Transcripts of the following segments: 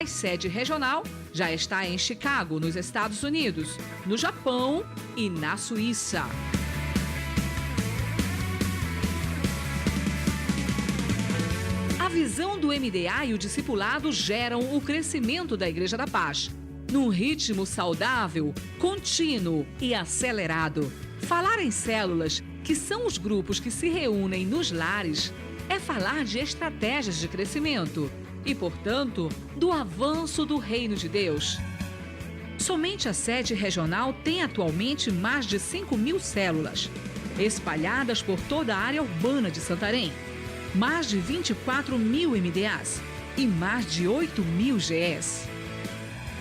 A sede regional já está em Chicago, nos Estados Unidos, no Japão e na Suíça. A visão do MDA e o discipulado geram o crescimento da Igreja da Paz, num ritmo saudável, contínuo e acelerado. Falar em células, que são os grupos que se reúnem nos lares, é falar de estratégias de crescimento e, portanto, do avanço do reino de Deus. Somente a sede regional tem atualmente mais de 5.000 células, espalhadas por toda a área urbana de Santarém, mais de 24.000 MDAs e mais de 8.000 GS.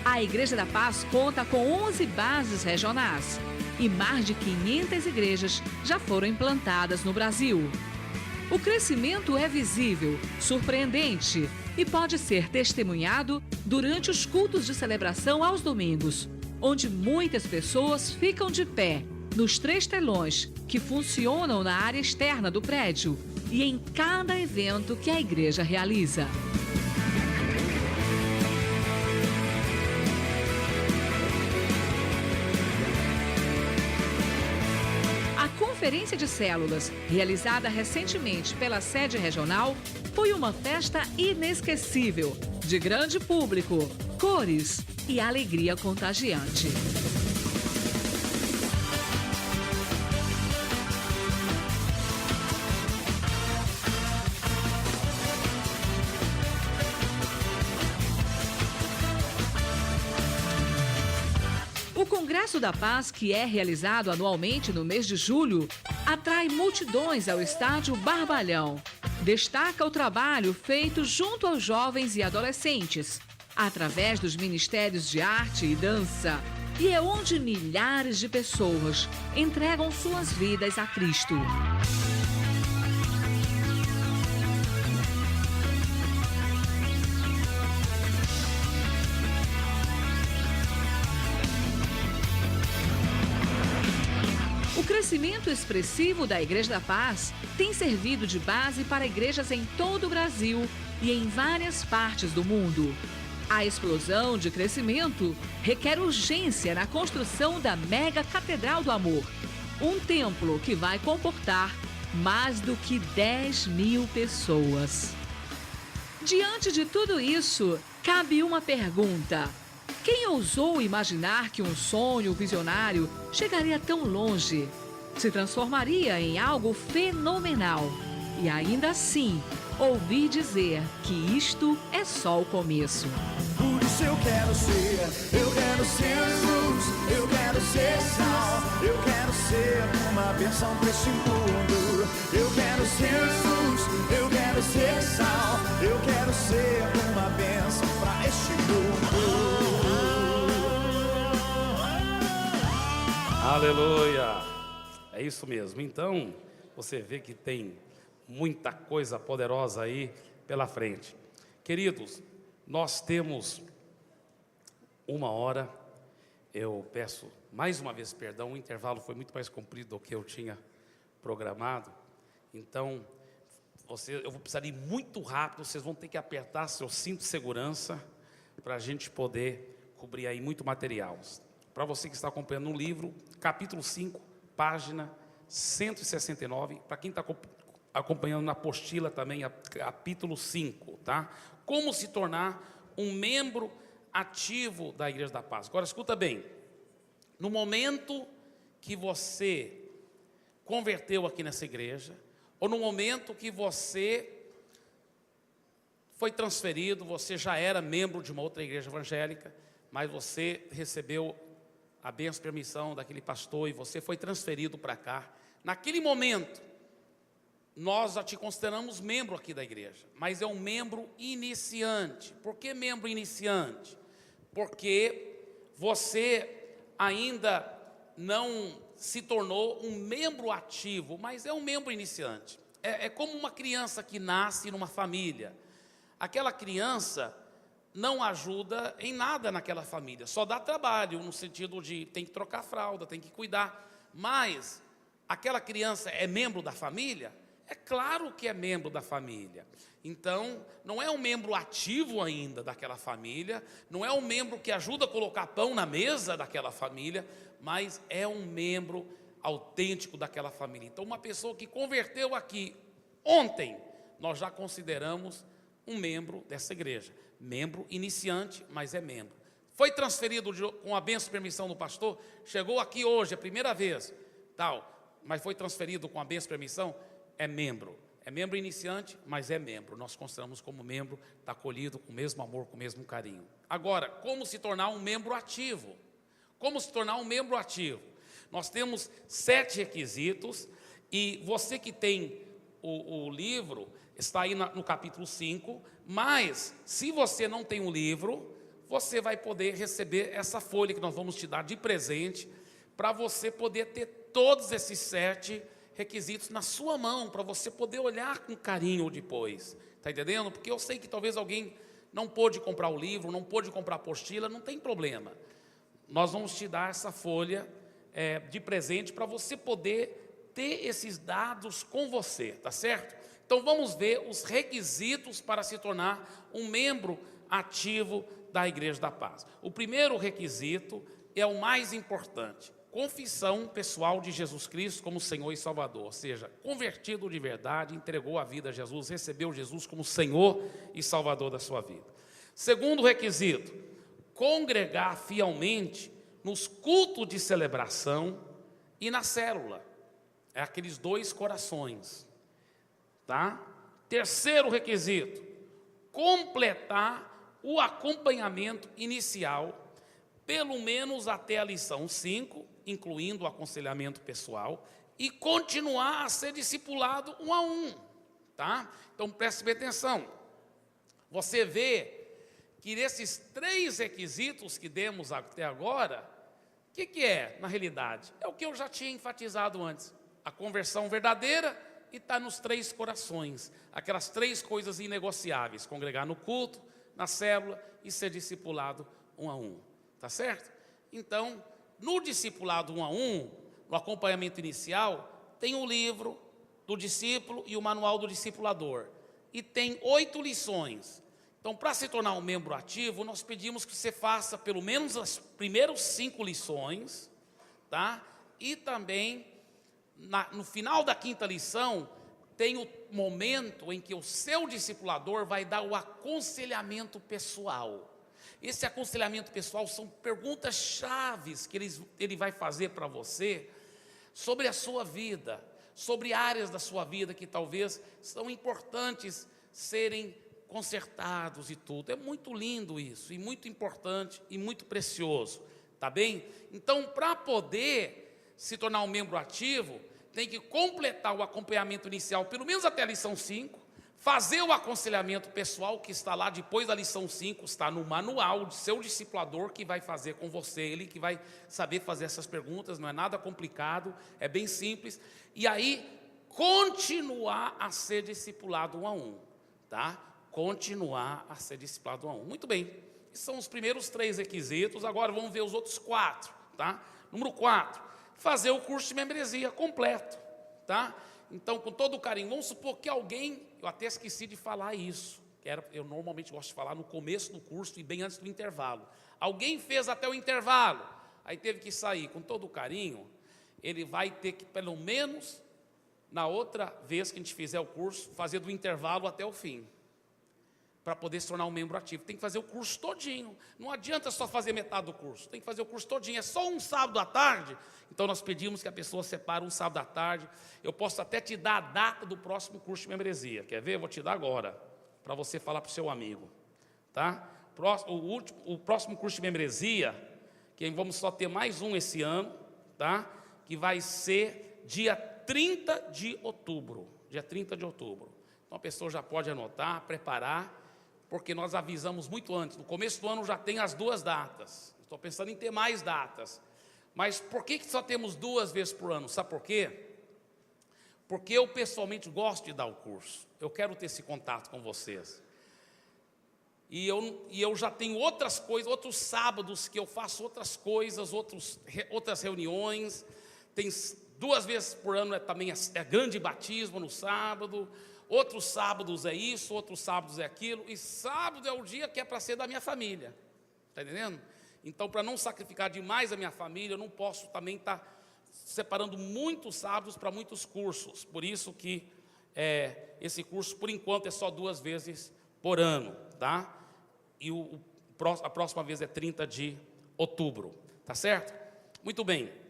A Igreja da Paz conta com 11 bases regionais e mais de 500 igrejas já foram implantadas no Brasil. O crescimento é visível, surpreendente e pode ser testemunhado durante os cultos de celebração aos domingos, onde muitas pessoas ficam de pé nos 3 telões que funcionam na área externa do prédio e em cada evento que a igreja realiza. A Conferência de Células, realizada recentemente pela sede regional, foi uma festa inesquecível, de grande público, cores e alegria contagiante. O Congresso da Paz, que é realizado anualmente no mês de julho, atrai multidões ao estádio Barbalhão. Destaca o trabalho feito junto aos jovens e adolescentes, através dos ministérios de arte e dança, e é onde milhares de pessoas entregam suas vidas a Cristo. O crescimento expressivo da Igreja da Paz tem servido de base para igrejas em todo o Brasil e em várias partes do mundo. A explosão de crescimento requer urgência na construção da Mega Catedral do Amor, um templo que vai comportar mais do que 10.000 pessoas. Diante de tudo isso, cabe uma pergunta. Quem ousou imaginar que um sonho visionário chegaria tão longe? Se transformaria em algo fenomenal. E ainda assim, ouvi dizer que isto é só o começo. Por isso eu quero ser luz, eu quero ser sal, eu quero ser uma bênção pra este mundo. Eu quero ser luz, eu quero ser sal, eu quero ser uma bênção pra este mundo. Aleluia! É isso mesmo. Então, você vê que tem muita coisa poderosa aí pela frente. Queridos, nós temos 1 hora. Eu peço mais uma vez perdão, o intervalo foi muito mais comprido do que eu tinha programado. Então, eu vou precisar ir muito rápido, vocês vão ter que apertar seu cinto de segurança para a gente poder cobrir aí muito material. Para você que está acompanhando no livro, capítulo 5, página 169. Para quem está acompanhando na apostila também, capítulo 5, tá? Como se tornar um membro ativo da Igreja da Paz. Agora, escuta bem. No momento que você converteu aqui nessa igreja, ou no momento que você foi transferido, você já era membro de uma outra igreja evangélica, mas você recebeu a bênção e permissão daquele pastor e você foi transferido para cá. Naquele momento, nós já te consideramos membro aqui da igreja, mas é um membro iniciante. Por que membro iniciante? Porque você ainda não se tornou um membro ativo, mas é um membro iniciante. É como uma criança que nasce numa família. Aquela criança não ajuda em nada naquela família, só dá trabalho, no sentido de tem que trocar fralda, tem que cuidar, mas aquela criança é membro da família, É claro que é membro da família. Então, não é um membro ativo ainda daquela família, não é um membro que ajuda a colocar pão na mesa daquela família, mas é um membro autêntico daquela família. Então, uma pessoa que converteu aqui ontem, nós já consideramos um membro dessa igreja. Membro iniciante, mas é membro. Foi transferido com a bênção e permissão do pastor, chegou aqui hoje, a primeira vez, tal, mas foi transferido com a bênção e permissão, é membro. É membro iniciante, mas é membro. Nós consideramos como membro, está acolhido com o mesmo amor, com o mesmo carinho. Agora, como se tornar um membro ativo? Como se tornar um membro ativo? Nós temos 7 requisitos, e você que tem o livro, está aí no capítulo 5, mas se você não tem o livro, você vai poder receber essa folha que nós vamos te dar de presente, para você poder ter todos esses 7 requisitos na sua mão, para você poder olhar com carinho depois, está entendendo? Porque eu sei que talvez alguém não pôde comprar o livro, não pôde comprar a apostila, não tem problema. Nós vamos te dar essa folha de presente para você poder ter esses dados com você, tá certo? Então vamos ver os requisitos para se tornar um membro ativo da Igreja da Paz. O primeiro requisito é o mais importante: confissão pessoal de Jesus Cristo como Senhor e Salvador, ou seja, convertido de verdade, entregou a vida a Jesus, recebeu Jesus como Senhor e Salvador da sua vida. Segundo requisito, congregar fielmente nos cultos de celebração e na célula. É aqueles 2 corações, tá? Terceiro requisito, completar o acompanhamento inicial, pelo menos até a lição 5, incluindo o aconselhamento pessoal, e continuar a ser discipulado 1 a 1, tá? Então preste bem atenção. Você vê que nesses 3 requisitos que demos até agora, o que é na realidade? É o que eu já tinha enfatizado antes: a conversão verdadeira, e está nos 3 corações, aquelas 3 coisas inegociáveis: congregar no culto, na célula e ser discipulado 1 a 1, tá certo? Então, no discipulado 1 a 1, no acompanhamento inicial, tem o livro do discípulo e o manual do discipulador, e tem 8 lições. Então, para se tornar um membro ativo, nós pedimos que você faça pelo menos as primeiras 5 lições, tá? E também, no final da 5ª lição, tem o momento em que o seu discipulador vai dar o aconselhamento pessoal. Esse aconselhamento pessoal são perguntas chaves que ele vai fazer para você sobre a sua vida, sobre áreas da sua vida que talvez são importantes serem consertados e tudo. É muito lindo isso, e muito importante, e muito precioso, tá bem? Então, para poder se tornar um membro ativo, tem que completar o acompanhamento inicial, pelo menos até a lição 5, fazer o aconselhamento pessoal, que está lá depois da lição 5, está no manual do seu discipulador, que vai fazer com você, ele que vai saber fazer essas perguntas, não é nada complicado, é bem simples, e aí continuar a ser discipulado 1 a 1, tá? Continuar a ser discipulado 1 a 1. Muito bem, esses são os primeiros 3 requisitos, agora vamos ver os outros 4, tá? Número 4, fazer o curso de membresia completo, tá? Então, com todo o carinho, vamos supor que alguém, eu até esqueci de falar isso, eu normalmente gosto de falar no começo do curso e bem antes do intervalo. Alguém fez até o intervalo, aí teve que sair. Com todo o carinho, ele vai ter que, pelo menos, na outra vez que a gente fizer o curso, fazer do intervalo até o fim, para poder se tornar um membro ativo. Tem que fazer o curso todinho, não adianta só fazer metade do curso, tem que fazer o curso todinho, é só um sábado à tarde, então nós pedimos que a pessoa separe um sábado à tarde. Eu posso até te dar a data do próximo curso de membresia, quer ver? Eu vou te dar agora, para você falar para o seu amigo, tá? O próximo curso de membresia, que vamos só ter mais um esse ano, tá? Que vai ser dia 30 de outubro, dia 30 de outubro. Então a pessoa já pode anotar, preparar, porque nós avisamos muito antes. No começo do ano já tem as 2 datas. Estou pensando em ter mais datas. Mas por que só temos 2 vezes por ano? Sabe por quê? Porque eu pessoalmente gosto de dar o curso. Eu quero ter esse contato com vocês. E eu já tenho outras coisas, outros sábados que eu faço outras coisas, outras reuniões. Tem 2 vezes por ano também é grande batismo no sábado, outros sábados é isso, outros sábados é aquilo, e sábado é o dia que é para ser da minha família, está entendendo? Então, para não sacrificar demais a minha família, eu não posso também estar separando muitos sábados para muitos cursos, por isso que esse curso, por enquanto, é só 2 vezes por ano, tá? E a próxima vez é 30 de outubro, tá certo? Muito bem.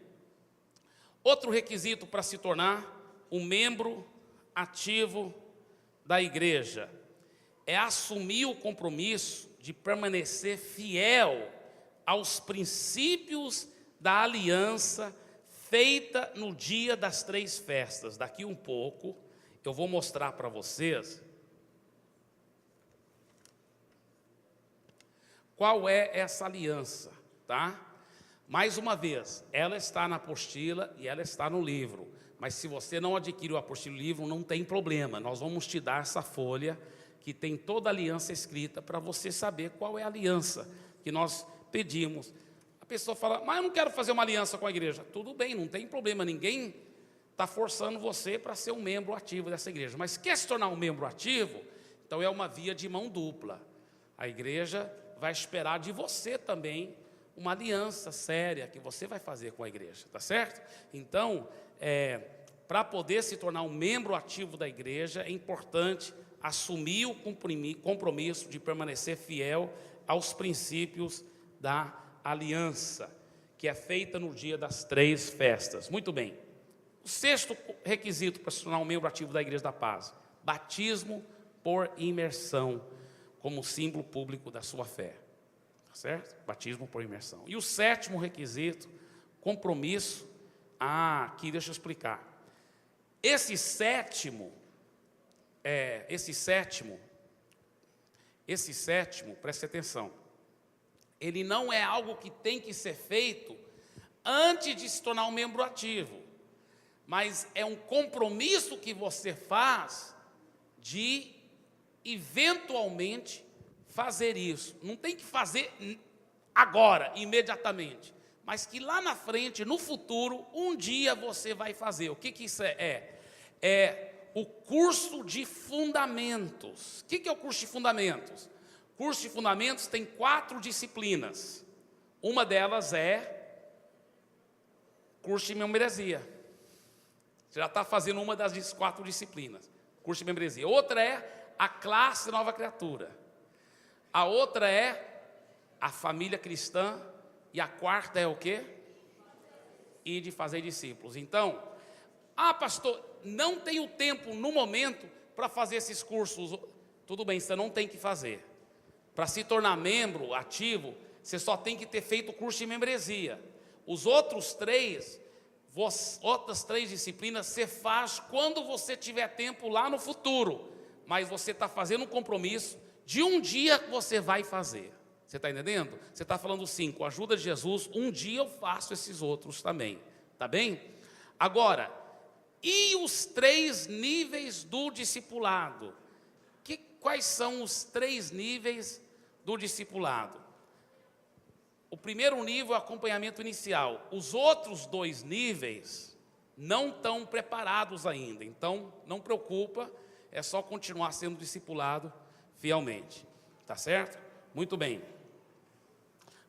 Outro requisito para se tornar um membro ativo da igreja é assumir o compromisso de permanecer fiel aos princípios da aliança feita no dia das 3 festas. Daqui um pouco eu vou mostrar para vocês qual é essa aliança, tá? Mais uma vez, ela está na apostila e ela está no livro. Mas se você não adquiriu a apostila e o livro, não tem problema. Nós vamos te dar essa folha que tem toda a aliança escrita para você saber qual é a aliança que nós pedimos. A pessoa fala, mas eu não quero fazer uma aliança com a igreja. Tudo bem, não tem problema, ninguém está forçando você para ser um membro ativo dessa igreja. Mas quer se tornar um membro ativo? Então é uma via de mão dupla. A igreja vai esperar de você também uma aliança séria que você vai fazer com a igreja, tá certo? Então, para poder se tornar um membro ativo da igreja, é importante assumir o compromisso de permanecer fiel aos princípios da aliança, que é feita no dia das 3 festas. Muito bem. O 6º requisito para se tornar um membro ativo da Igreja da Paz: batismo por imersão, como símbolo público da sua fé. Tá certo? Batismo por imersão. E o 7º requisito, compromisso. Aqui deixa eu explicar. Esse sétimo, preste atenção, ele não é algo que tem que ser feito antes de se tornar um membro ativo, mas é um compromisso que você faz de eventualmente fazer isso. Não tem que fazer agora, imediatamente, mas que lá na frente, no futuro, um dia você vai fazer. O que isso é? É o curso de fundamentos. O que é o curso de fundamentos? O curso de fundamentos tem 4 disciplinas. Uma delas é curso de membresia. Você já está fazendo uma das 4 disciplinas, curso de membresia. Outra é a classe Nova Criatura. A outra é a família cristã. E a 4ª é o quê? E de fazer discípulos. Então, pastor, não tenho tempo no momento para fazer esses cursos. Tudo bem, você não tem que fazer. Para se tornar membro ativo, você só tem que ter feito o curso de membresia. Os outras 3 disciplinas você faz quando você tiver tempo lá no futuro. Mas você está fazendo um compromisso de um dia que você vai fazer. Você está entendendo? Você está falando sim, com a ajuda de Jesus, um dia eu faço esses outros também. Tá bem? Agora, e os 3 níveis do discipulado? Quais são os 3 níveis do discipulado? O primeiro nível é o acompanhamento inicial. Os outros 2 níveis não estão preparados ainda. Então, não preocupa, é só continuar sendo discipulado fielmente. Tá certo? Muito bem.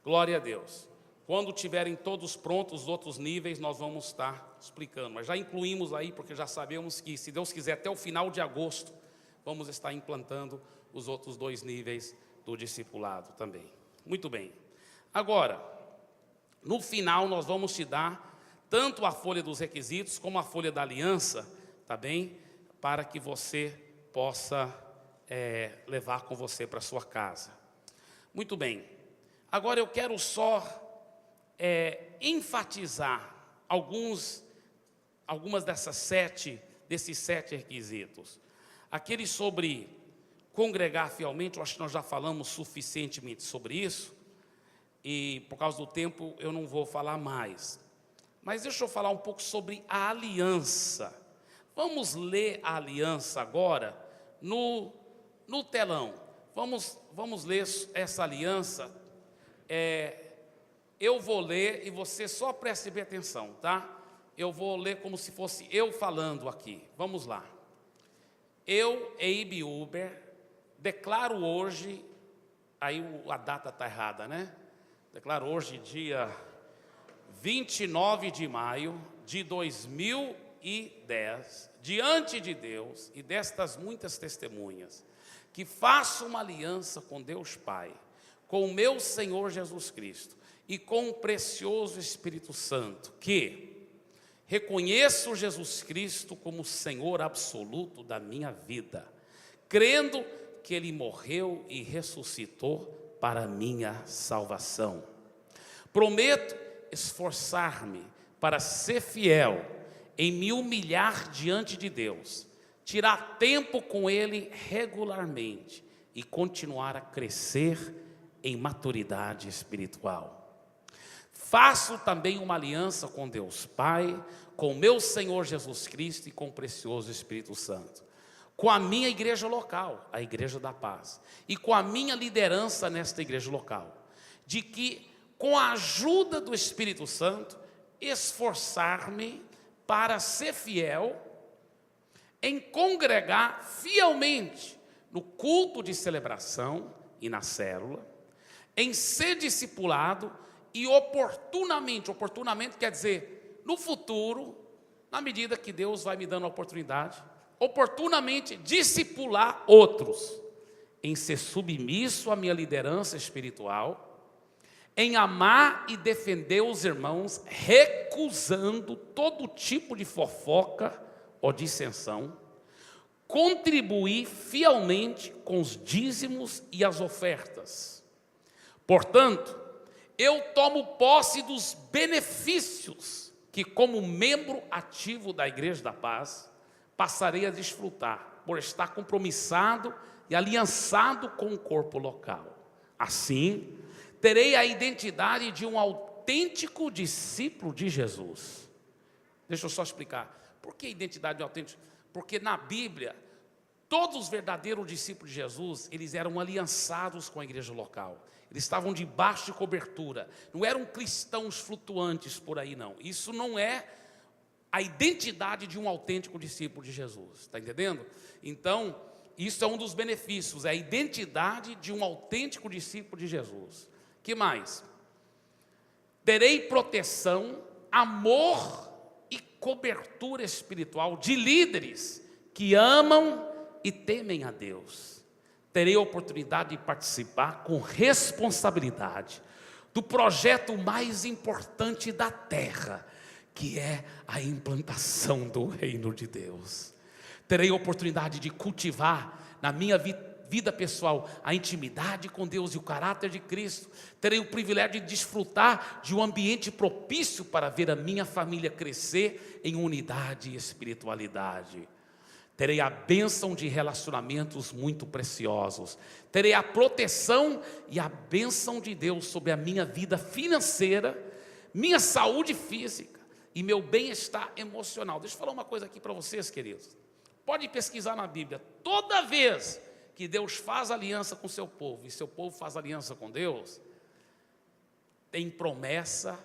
Glória a Deus. Quando tiverem todos prontos os outros níveis, nós vamos estar explicando. Mas já incluímos aí, porque já sabemos que, se Deus quiser, até o final de agosto, vamos estar implantando os outros 2 níveis do discipulado também. Muito bem. Agora, no final, nós vamos te dar tanto a folha dos requisitos, como a folha da aliança, tá bem? Para que você possa levar com você para sua casa. Muito bem. Agora eu quero só enfatizar algumas desses 7 requisitos. Aquele sobre congregar fielmente, eu acho que nós já falamos suficientemente sobre isso, e por causa do tempo eu não vou falar mais. Mas deixa eu falar um pouco sobre a aliança. Vamos ler a aliança agora no telão. Vamos ler essa aliança. Eu vou ler e você só preste bem atenção, tá? eu vou ler como se fosse eu falando aqui. Vamos lá. Eu, Eibe Uber, declaro hoje, aí a data está errada, né? Declaro hoje, dia 29 de maio de 2010, diante de Deus e destas muitas testemunhas, que faço uma aliança com Deus Pai, com o meu Senhor Jesus Cristo e com o precioso Espírito Santo, que reconheço Jesus Cristo como Senhor absoluto da minha vida, crendo que Ele morreu e ressuscitou para a minha salvação. Prometo esforçar-me para ser fiel, em me humilhar diante de Deus, tirar tempo com Ele regularmente e continuar a crescer em maturidade espiritual. Faço também uma aliança com Deus Pai, com o meu Senhor Jesus Cristo e com o precioso Espírito Santo, com a minha igreja local, a Igreja da Paz, e com a minha liderança nesta igreja local, de que, com a ajuda do Espírito Santo, esforçar-me para ser fiel, em congregar fielmente no culto de celebração e na célula, em ser discipulado e oportunamente quer dizer, no futuro, na medida que Deus vai me dando a oportunidade, oportunamente discipular outros, em ser submisso à minha liderança espiritual, em amar e defender os irmãos, recusando todo tipo de fofoca ou dissensão, contribuir fielmente com os dízimos e as ofertas. Portanto, eu tomo posse dos benefícios que, como membro ativo da Igreja da Paz, passarei a desfrutar, por estar compromissado e aliançado com o corpo local. Assim, terei a identidade de um autêntico discípulo de Jesus. Deixa eu só explicar. Por que identidade de autêntico? Porque na Bíblia, todos os verdadeiros discípulos de Jesus, eles eram aliançados com a igreja local. Eles estavam debaixo de cobertura. Não eram cristãos flutuantes por aí, não. Isso não é a identidade de um autêntico discípulo de Jesus. Está entendendo? Então, isso é um dos benefícios. É a identidade de um autêntico discípulo de Jesus. Que mais? Terei proteção, amor e cobertura espiritual de líderes que amam e temem a Deus. Terei a oportunidade de participar com responsabilidade do projeto mais importante da terra, que é a implantação do reino de Deus. Terei a oportunidade de cultivar na minha vida pessoal a intimidade com Deus e o caráter de Cristo. Terei o privilégio de desfrutar de um ambiente propício para ver a minha família crescer em unidade e espiritualidade. Terei a bênção de relacionamentos muito preciosos. Terei a proteção e a bênção de Deus sobre a minha vida financeira, minha saúde física e meu bem-estar emocional. Deixa eu falar uma coisa aqui para vocês, queridos. Pode pesquisar na Bíblia. Toda vez que Deus faz aliança com o seu povo e seu povo faz aliança com Deus, tem promessa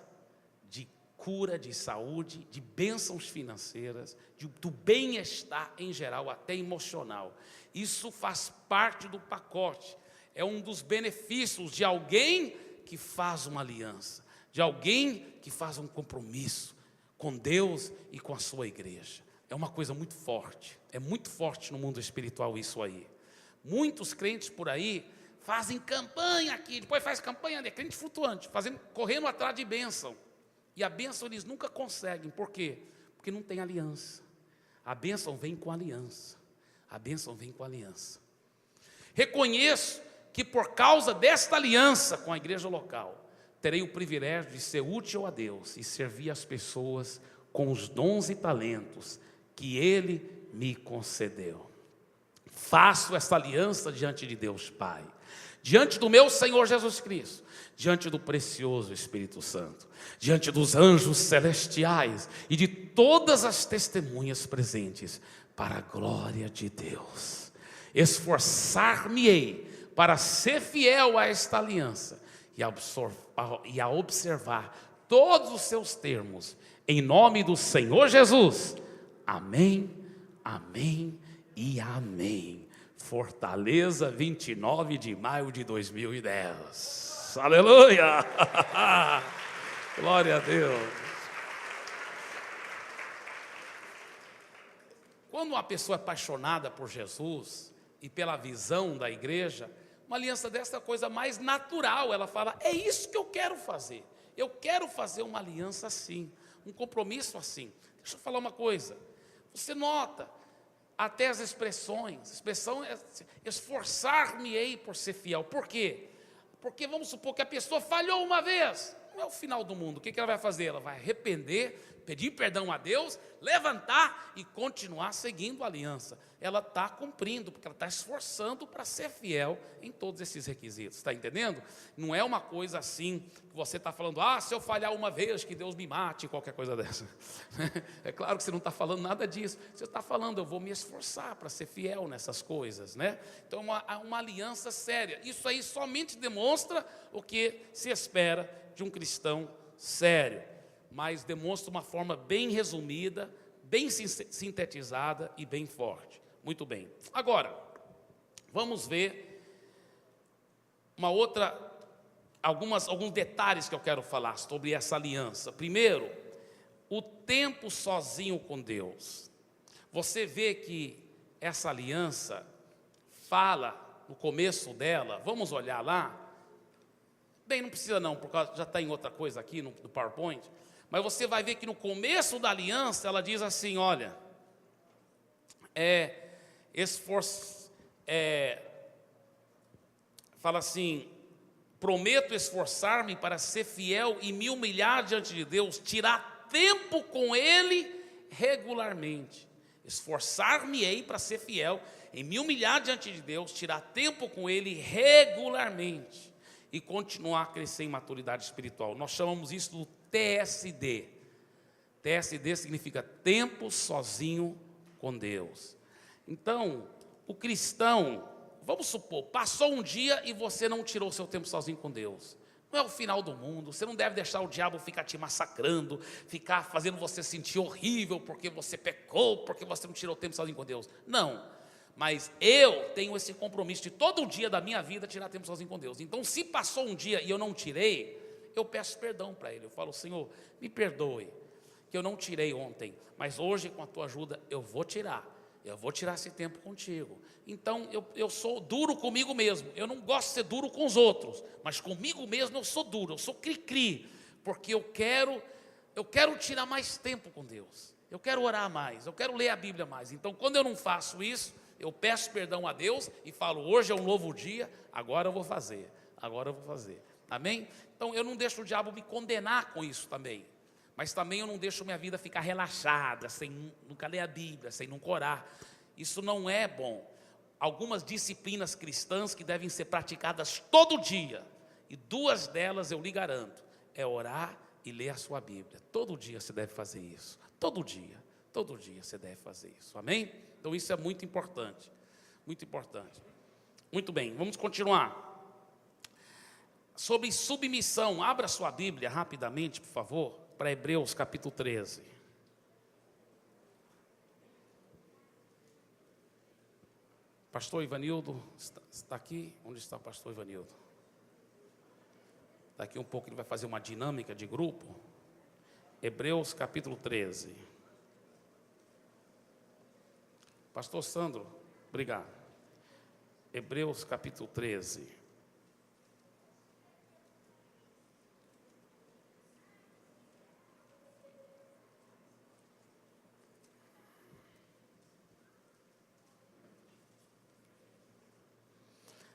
de cura, de saúde, de bênçãos financeiras, do bem-estar em geral, até emocional. Isso faz parte do pacote. É um dos benefícios de alguém que faz uma aliança, de alguém que faz um compromisso com Deus e com a sua igreja. É uma coisa muito forte. É muito forte no mundo espiritual isso aí. Muitos crentes por aí fazem campanha aqui, depois faz campanha de crente flutuante, correndo atrás de bênção. E a bênção eles nunca conseguem. Por quê? Porque não tem aliança. A bênção vem com aliança. A bênção vem com aliança. Reconheço que por causa desta aliança com a igreja local, terei o privilégio de ser útil a Deus e servir as pessoas com os dons e talentos que Ele me concedeu. Faço esta aliança diante de Deus Pai, diante do meu Senhor Jesus Cristo, diante do precioso Espírito Santo, diante dos anjos celestiais e de todas as testemunhas presentes, para a glória de Deus. Esforçar-me-ei para ser fiel a esta aliança e a observar todos os seus termos, em nome do Senhor Jesus. Amém, amém e amém. Fortaleza, 29 de maio de 2010. Aleluia! Glória a Deus. Quando uma pessoa é apaixonada por Jesus e pela visão da igreja, uma aliança dessa é a coisa mais natural. Ela fala, é isso que eu quero fazer. Eu quero fazer uma aliança assim, um compromisso assim. Deixa eu falar uma coisa. Você nota até as expressões. A expressão é esforçar-me-ei por ser fiel. Por quê? Porque vamos supor que a pessoa falhou uma vez. Não é o final do mundo. O que ela vai fazer? Ela vai arrepender, pedir perdão a Deus, levantar e continuar seguindo a aliança. Ela está cumprindo, porque ela está esforçando para ser fiel em todos esses requisitos. Está entendendo? Não é uma coisa assim, que você está falando, se eu falhar uma vez, que Deus me mate, qualquer coisa dessa. É claro que você não está falando nada disso. Você está falando, eu vou me esforçar para ser fiel nessas coisas, né? Então, uma aliança séria. Isso aí somente demonstra o que se espera de um cristão sério, mas demonstra uma forma bem resumida, bem sintetizada e bem forte. Muito bem. Agora, vamos ver alguns detalhes que eu quero falar sobre essa aliança. Primeiro, o tempo sozinho com Deus. Você vê que essa aliança fala no começo dela, vamos olhar lá. Bem, não precisa não, porque já está em outra coisa aqui no PowerPoint. Mas você vai ver que no começo da aliança, ela diz assim, olha, fala assim, prometo esforçar-me para ser fiel e me humilhar diante de Deus, tirar tempo com Ele regularmente. Esforçar-me-ei para ser fiel e me humilhar diante de Deus, tirar tempo com Ele regularmente e continuar a crescer em maturidade espiritual. Nós chamamos isso do TSD. TSD significa tempo sozinho com Deus. Então, o cristão, vamos supor, passou um dia e você não tirou seu tempo sozinho com Deus. Não é o final do mundo, você não deve deixar o diabo ficar te massacrando, ficar fazendo você sentir horrível porque você pecou, porque você não tirou tempo sozinho com Deus. Não, mas eu tenho esse compromisso de todo dia da minha vida tirar tempo sozinho com Deus. Então, se passou um dia e eu não tirei, eu peço perdão para Ele. Eu falo, Senhor, me perdoe, que eu não tirei ontem, mas hoje, com a Tua ajuda, eu vou tirar. Eu vou tirar esse tempo contigo. Então, eu sou duro comigo mesmo. Eu não gosto de ser duro com os outros, mas comigo mesmo eu sou duro, eu sou cri-cri, porque eu quero tirar mais tempo com Deus. Eu quero orar mais, eu quero ler a Bíblia mais. Então, quando eu não faço isso, eu peço perdão a Deus e falo, hoje é um novo dia, agora eu vou fazer. Amém? Então, eu não deixo o diabo me condenar com isso também. Mas também eu não deixo minha vida ficar relaxada, sem nunca ler a Bíblia, sem nunca orar. Isso não é bom. Algumas disciplinas cristãs que devem ser praticadas todo dia, e 2 delas eu lhe garanto, é orar e ler a sua Bíblia. Todo dia você deve fazer isso. Todo dia você deve fazer isso. Amém? Então isso é muito importante. Muito importante. Muito bem, vamos continuar. Sobre submissão, abra sua Bíblia rapidamente, por favor, para Hebreus capítulo 13. Pastor Ivanildo está aqui? Onde está o pastor Ivanildo? Daqui um pouco ele vai fazer uma dinâmica de grupo. Hebreus capítulo 13. Pastor Sandro, obrigado. Hebreus capítulo 13.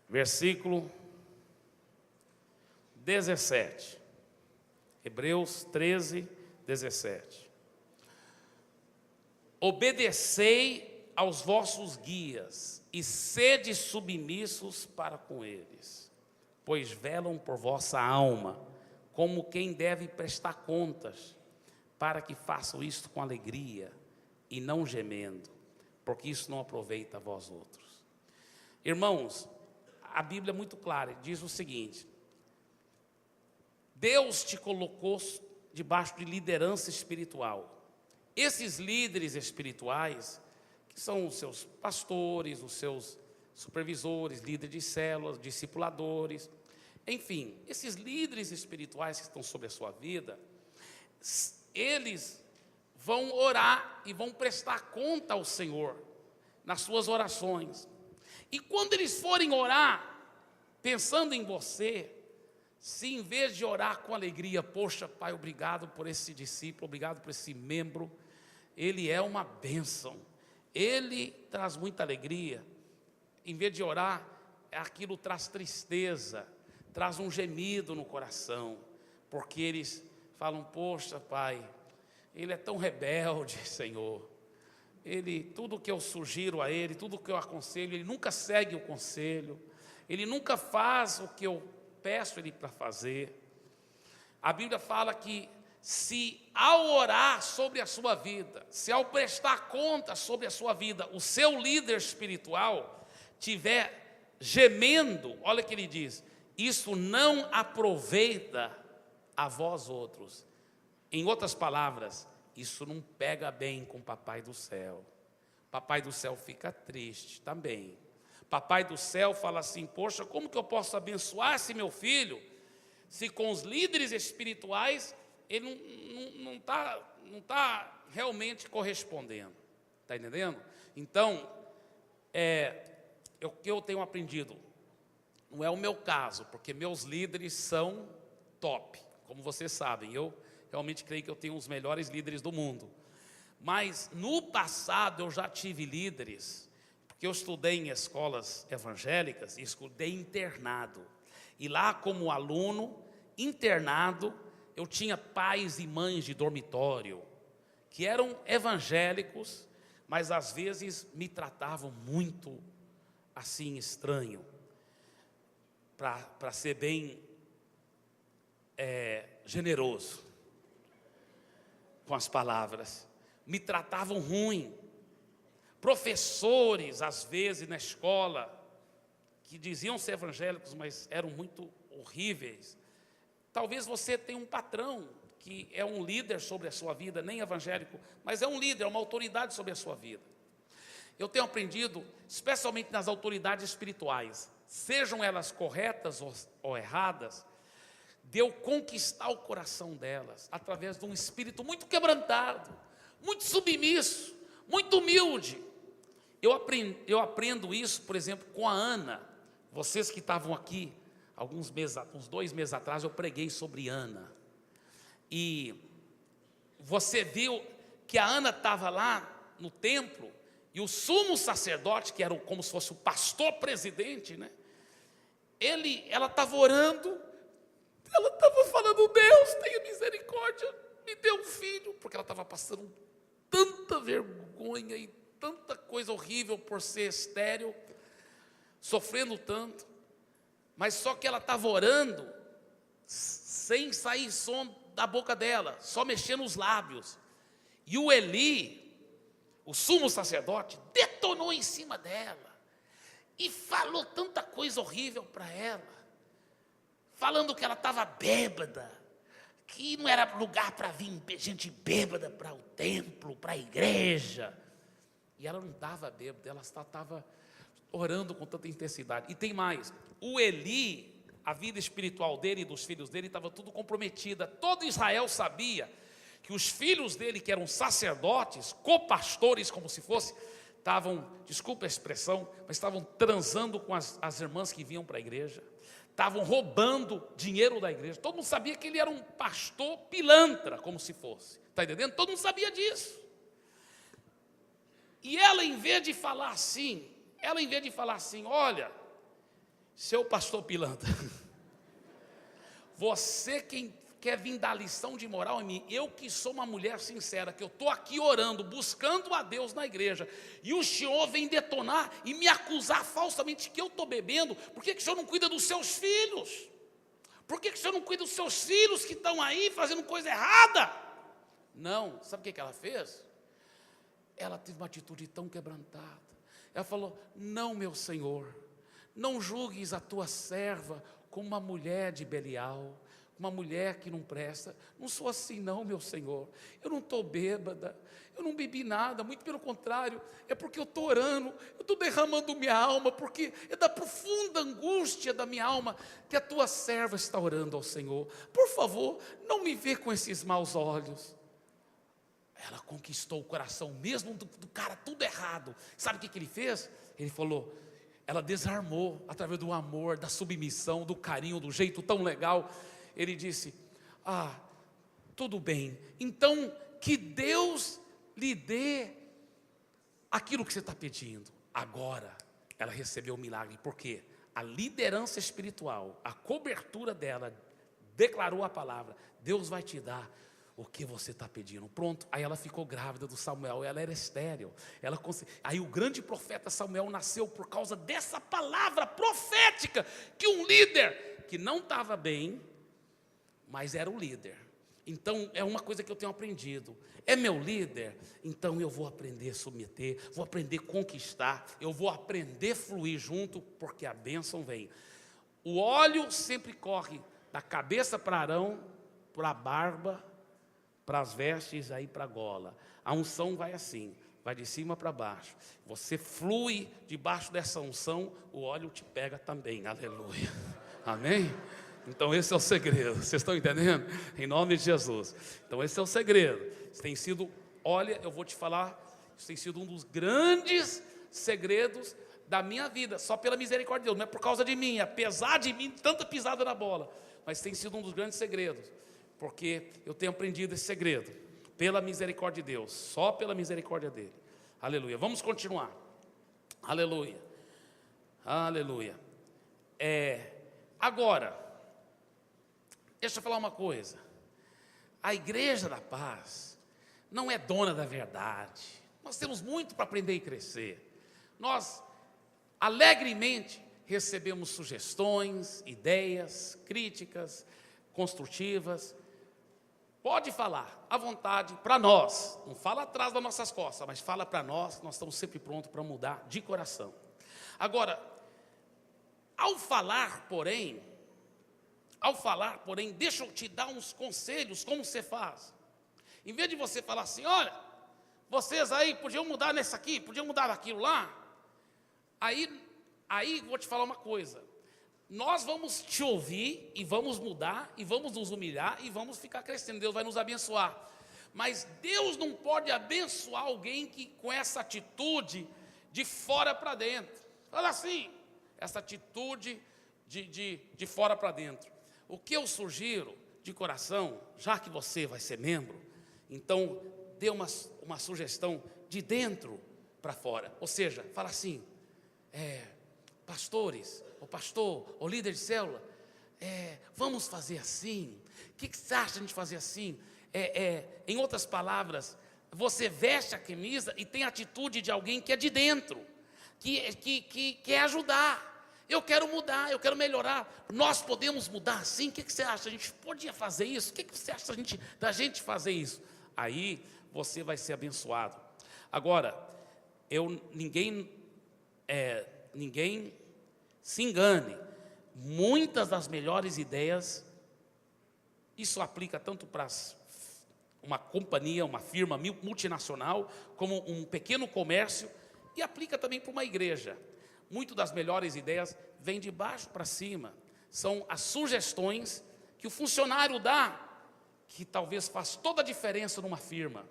Versículo 17. Hebreus 13, 17. Obedecei aos vossos guias e sede submissos para com eles, pois velam por vossa alma, como quem deve prestar contas, para que façam isto com alegria e não gemendo, porque isso não aproveita a vós outros. Irmãos, a Bíblia é muito clara, diz o seguinte: Deus te colocou debaixo de liderança espiritual. Esses líderes espirituais, que são os seus pastores, os seus supervisores, líderes de células, discipuladores, enfim, esses líderes espirituais que estão sobre a sua vida, eles vão orar e vão prestar conta ao Senhor nas suas orações. E quando eles forem orar, pensando em você, se em vez de orar com alegria, poxa, Pai, obrigado por esse discípulo, obrigado por esse membro, ele é uma bênção, ele traz muita alegria, em vez de orar, aquilo traz tristeza, traz um gemido no coração, porque eles falam, poxa, Pai, ele é tão rebelde, Senhor, tudo que eu sugiro a ele, tudo que eu aconselho, ele nunca segue o conselho, ele nunca faz o que eu peço ele para fazer. A Bíblia fala que se ao orar sobre a sua vida, se ao prestar conta sobre a sua vida, o seu líder espiritual tiver gemendo, olha o que ele diz, isso não aproveita a vós outros. Em outras palavras, isso não pega bem com o Papai do céu. Papai do céu fica triste também. Papai do céu fala assim, poxa, como que eu posso abençoar esse meu filho, se com os líderes espirituais ele não tá realmente correspondendo, está entendendo? Então, o que eu tenho aprendido, não é o meu caso, porque meus líderes são top, como vocês sabem, eu realmente creio que eu tenho os melhores líderes do mundo, mas no passado eu já tive líderes, porque eu estudei em escolas evangélicas e estudei internado, e lá como aluno internado, eu tinha pais e mães de dormitório, que eram evangélicos, mas às vezes me tratavam muito assim estranho, para ser bem generoso com as palavras, me tratavam ruim. Professores, às vezes, na escola, que diziam ser evangélicos, mas eram muito horríveis. Talvez você tenha um patrão que é um líder sobre a sua vida, nem evangélico, mas é um líder, é uma autoridade sobre a sua vida. Eu tenho aprendido, especialmente nas autoridades espirituais, sejam elas corretas ou erradas, de eu conquistar o coração delas, através de um espírito muito quebrantado, muito submisso, muito humilde. Eu aprendo isso, por exemplo, com a Ana. Vocês que estavam aqui, uns 2 meses atrás, eu preguei sobre Ana. E você viu que a Ana estava lá no templo, e o sumo sacerdote, que era como se fosse o pastor presidente, né? Ela estava orando, ela estava falando, Deus, tenha misericórdia, me dê um filho, porque ela estava passando tanta vergonha e tanta coisa horrível por ser estéril, sofrendo tanto, mas só que ela estava orando, sem sair som da boca dela, só mexendo os lábios, e o Eli, o sumo sacerdote, detonou em cima dela, e falou tanta coisa horrível para ela, falando que ela estava bêbada, que não era lugar para vir gente bêbada para o templo, para a igreja, e ela não estava bêbada, ela estava orando com tanta intensidade. E tem mais, o Eli, a vida espiritual dele e dos filhos dele estava tudo comprometida, todo Israel sabia que os filhos dele, que eram sacerdotes, copastores como se fosse, estavam, desculpa a expressão, mas estavam transando com as irmãs que vinham para a igreja, estavam roubando dinheiro da igreja. Todo mundo sabia que ele era um pastor pilantra, como se fosse, está entendendo? Todo mundo sabia disso. E ela, em vez de falar assim, olha, seu pastor pilantra, você quem quer vir dar lição de moral em mim, eu que sou uma mulher sincera, que eu estou aqui orando, buscando a Deus na igreja, e o senhor vem detonar e me acusar falsamente que eu estou bebendo, por que o senhor não cuida dos seus filhos? Por que o senhor não cuida dos seus filhos que estão aí fazendo coisa errada? Não, sabe o que ela fez? Ela teve uma atitude tão quebrantada, ela falou, não, meu Senhor, não julgues a tua serva como uma mulher de Belial, uma mulher que não presta. Não sou assim não, meu Senhor. Eu não estou bêbada, eu não bebi nada, muito pelo contrário, é porque eu estou orando, eu estou derramando minha alma, porque é da profunda angústia da minha alma que a tua serva está orando ao Senhor. Por favor, não me vê com esses maus olhos. Ela conquistou o coração mesmo do cara tudo errado. Sabe o que ele fez? Ele falou, ela desarmou através do amor, da submissão, do carinho, do jeito tão legal. Ele disse, tudo bem, então que Deus lhe dê aquilo que você está pedindo. Agora, ela recebeu o milagre, porque a liderança espiritual, a cobertura dela, declarou a palavra, Deus vai te dar o que você está pedindo. Pronto, aí ela ficou grávida do Samuel, ela era estéril. Aí o grande profeta Samuel nasceu por causa dessa palavra profética, que um líder que não estava bem, mas era o líder. Então é uma coisa que eu tenho aprendido, é meu líder, então eu vou aprender a submeter, vou aprender a conquistar, eu vou aprender a fluir junto, porque a bênção vem. O óleo sempre corre da cabeça para Arão, para a barba, para as vestes, aí para a gola. A unção vai assim, vai de cima para baixo. Você flui debaixo dessa unção, o óleo te pega também, aleluia. Amém? Então esse é o segredo, vocês estão entendendo? Em nome de Jesus. Então esse é o segredo. Isso tem sido, olha, eu vou te falar, isso tem sido um dos grandes segredos da minha vida, só pela misericórdia de Deus, não é por causa de mim, apesar de mim, tanta pisada na bola, mas tem sido um dos grandes segredos, porque eu tenho aprendido esse segredo, pela misericórdia de Deus, só pela misericórdia dele. Aleluia. Vamos continuar. Aleluia. Aleluia. Agora, deixa eu falar uma coisa. A Igreja da Paz não é dona da verdade. Nós temos muito para aprender e crescer. Nós alegremente recebemos sugestões, ideias, críticas construtivas. Pode falar à vontade para nós. Não fala atrás das nossas costas, mas fala para nós. Nós estamos sempre prontos para mudar de coração. Agora, ao falar, porém, deixa eu te dar uns conselhos, como você faz. Em vez de você falar assim, olha, vocês aí podiam mudar nessa aqui, podiam mudar naquilo lá. Aí vou te falar uma coisa. Nós vamos te ouvir e vamos mudar, e vamos nos humilhar, e vamos ficar crescendo. Deus vai nos abençoar. Mas Deus não pode abençoar alguém que com essa atitude de fora para dentro. Fala assim, essa atitude de fora para dentro. O que eu sugiro de coração, já que você vai ser membro, então dê uma sugestão de dentro para fora. Ou seja, fala assim, pastores, ou pastor, ou líder de célula, vamos fazer assim. O que você acha de a gente fazer assim? Em outras palavras, você veste a camisa e tem a atitude de alguém que é de dentro, que quer ajudar. Eu quero mudar, eu quero melhorar. Nós podemos mudar assim? O que você acha? A gente podia fazer isso? O que você acha da gente fazer isso? Aí você vai ser abençoado. Agora, ninguém se engane. Muitas das melhores ideias, isso aplica tanto para uma companhia, uma firma multinacional, como um pequeno comércio, e aplica também para uma igreja. Muitas das melhores ideias vêm de baixo para cima. São as sugestões que o funcionário dá, que talvez faz toda a diferença numa firma.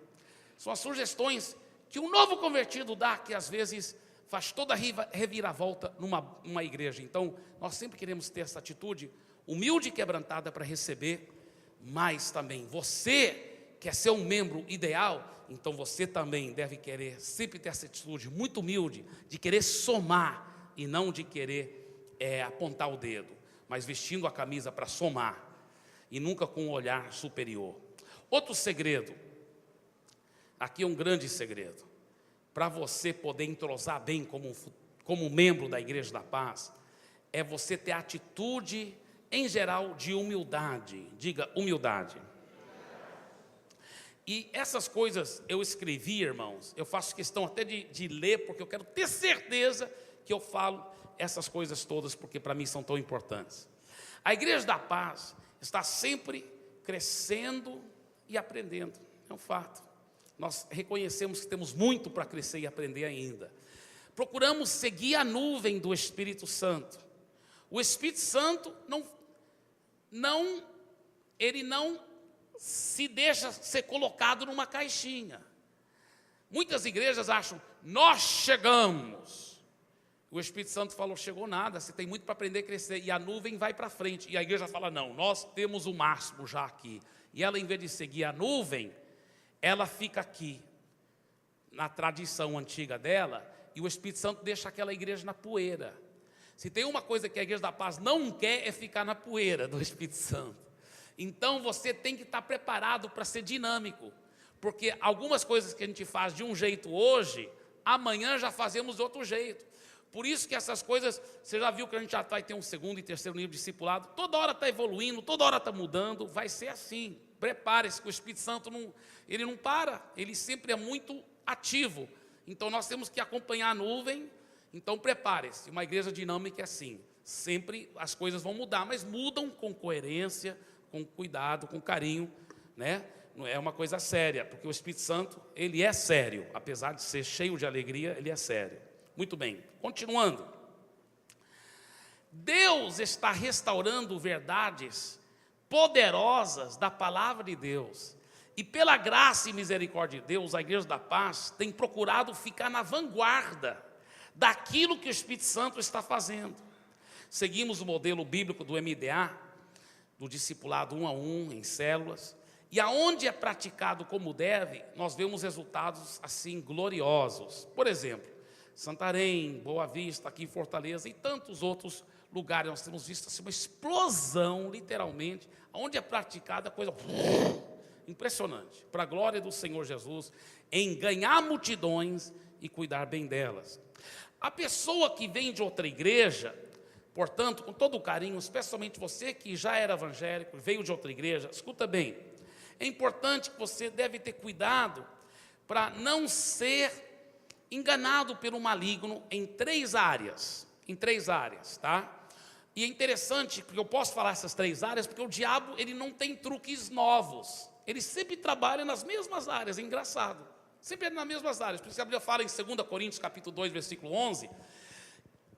São as sugestões que um novo convertido dá, que às vezes faz toda a reviravolta numa igreja. Então, nós sempre queremos ter essa atitude humilde e quebrantada para receber, mas também você quer ser um membro ideal, então você também deve querer sempre ter essa atitude muito humilde, de querer somar e não de querer apontar o dedo, mas vestindo a camisa para somar e nunca com um olhar superior. Outro segredo, aqui é um grande segredo, para você poder entrosar bem como membro da Igreja da Paz, é você ter atitude, em geral, de humildade. Diga, humildade. E essas coisas eu escrevi, irmãos, eu faço questão até de ler, porque eu quero ter certeza que eu falo essas coisas todas, porque para mim são tão importantes. A Igreja da Paz está sempre crescendo e aprendendo. É um fato. Nós reconhecemos que temos muito para crescer e aprender ainda. Procuramos seguir a nuvem do Espírito Santo. O Espírito Santo ele não se deixa ser colocado numa caixinha. Muitas igrejas acham, nós chegamos. O Espírito Santo falou, chegou nada, você tem muito para aprender a crescer. E a nuvem vai para frente. E a igreja fala, não, nós temos o máximo já aqui. E ela, em vez de seguir a nuvem, ela fica aqui, na tradição antiga dela, e o Espírito Santo deixa aquela igreja na poeira. Se tem uma coisa que a Igreja da Paz não quer, é ficar na poeira do Espírito Santo. Então você tem que estar preparado para ser dinâmico, porque algumas coisas que a gente faz de um jeito hoje, amanhã já fazemos de outro jeito. Por isso que essas coisas, você já viu que a gente já vai ter um segundo e terceiro nível de discipulado, toda hora está evoluindo, toda hora está mudando, vai ser assim. Prepare-se que o Espírito Santo ele não para, ele sempre é muito ativo. Então nós temos que acompanhar a nuvem, então prepare-se. Uma igreja dinâmica é assim, sempre as coisas vão mudar, mas mudam com coerência, com cuidado, com carinho, né? Não é uma coisa séria, porque o Espírito Santo, ele é sério, apesar de ser cheio de alegria, ele é sério. Muito bem, continuando. Deus está restaurando verdades poderosas da palavra de Deus. E pela graça e misericórdia de Deus, a Igreja da Paz tem procurado ficar na vanguarda daquilo que o Espírito Santo está fazendo. Seguimos o modelo bíblico do MDA, do discipulado 1 a 1, em células, e aonde é praticado como deve, nós vemos resultados assim gloriosos. Por exemplo, Santarém, Boa Vista, aqui em Fortaleza e tantos outros lugares, nós temos visto assim, uma explosão, literalmente, onde é praticada coisa impressionante, para a glória do Senhor Jesus, em ganhar multidões e cuidar bem delas. A pessoa que vem de outra igreja, portanto, com todo o carinho, especialmente você que já era evangélico, veio de outra igreja, escuta bem, é importante que você deve ter cuidado para não ser enganado pelo maligno em três áreas, tá? E é interessante, porque eu posso falar essas três áreas, porque o diabo, ele não tem truques novos, ele sempre trabalha nas mesmas áreas, é engraçado, sempre nas mesmas áreas, por isso que a Bíblia fala em 2 Coríntios, capítulo 2, versículo 11,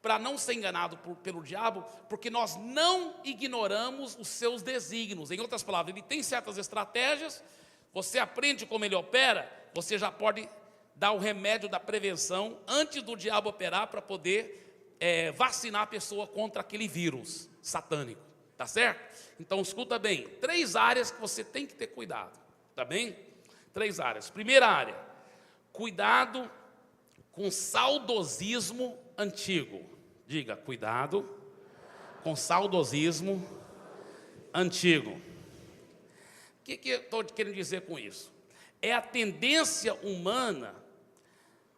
para não ser enganado pelo diabo, porque nós não ignoramos os seus desígnios. Em outras palavras, ele tem certas estratégias, você aprende como ele opera, você já pode dar o remédio da prevenção antes do diabo operar para poder vacinar a pessoa contra aquele vírus satânico, tá certo? Então escuta bem, três áreas que você tem que ter cuidado, tá bem? Três áreas. Primeira área, cuidado com saudosismo antigo. Diga, cuidado com saudosismo antigo. O que eu estou querendo dizer com isso? É a tendência humana,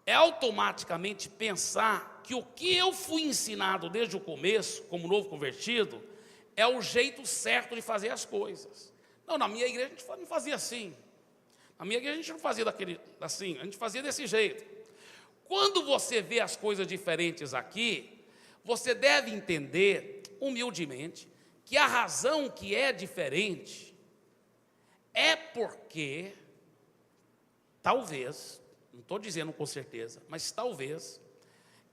é automaticamente pensar que o que eu fui ensinado desde o começo, como novo convertido, é o jeito certo de fazer as coisas. Não, na minha igreja a gente não fazia assim. Na minha igreja a gente não fazia assim, a gente fazia desse jeito. Quando você vê as coisas diferentes aqui, você deve entender, humildemente, que a razão que é diferente é porque, talvez, não estou dizendo com certeza, mas talvez,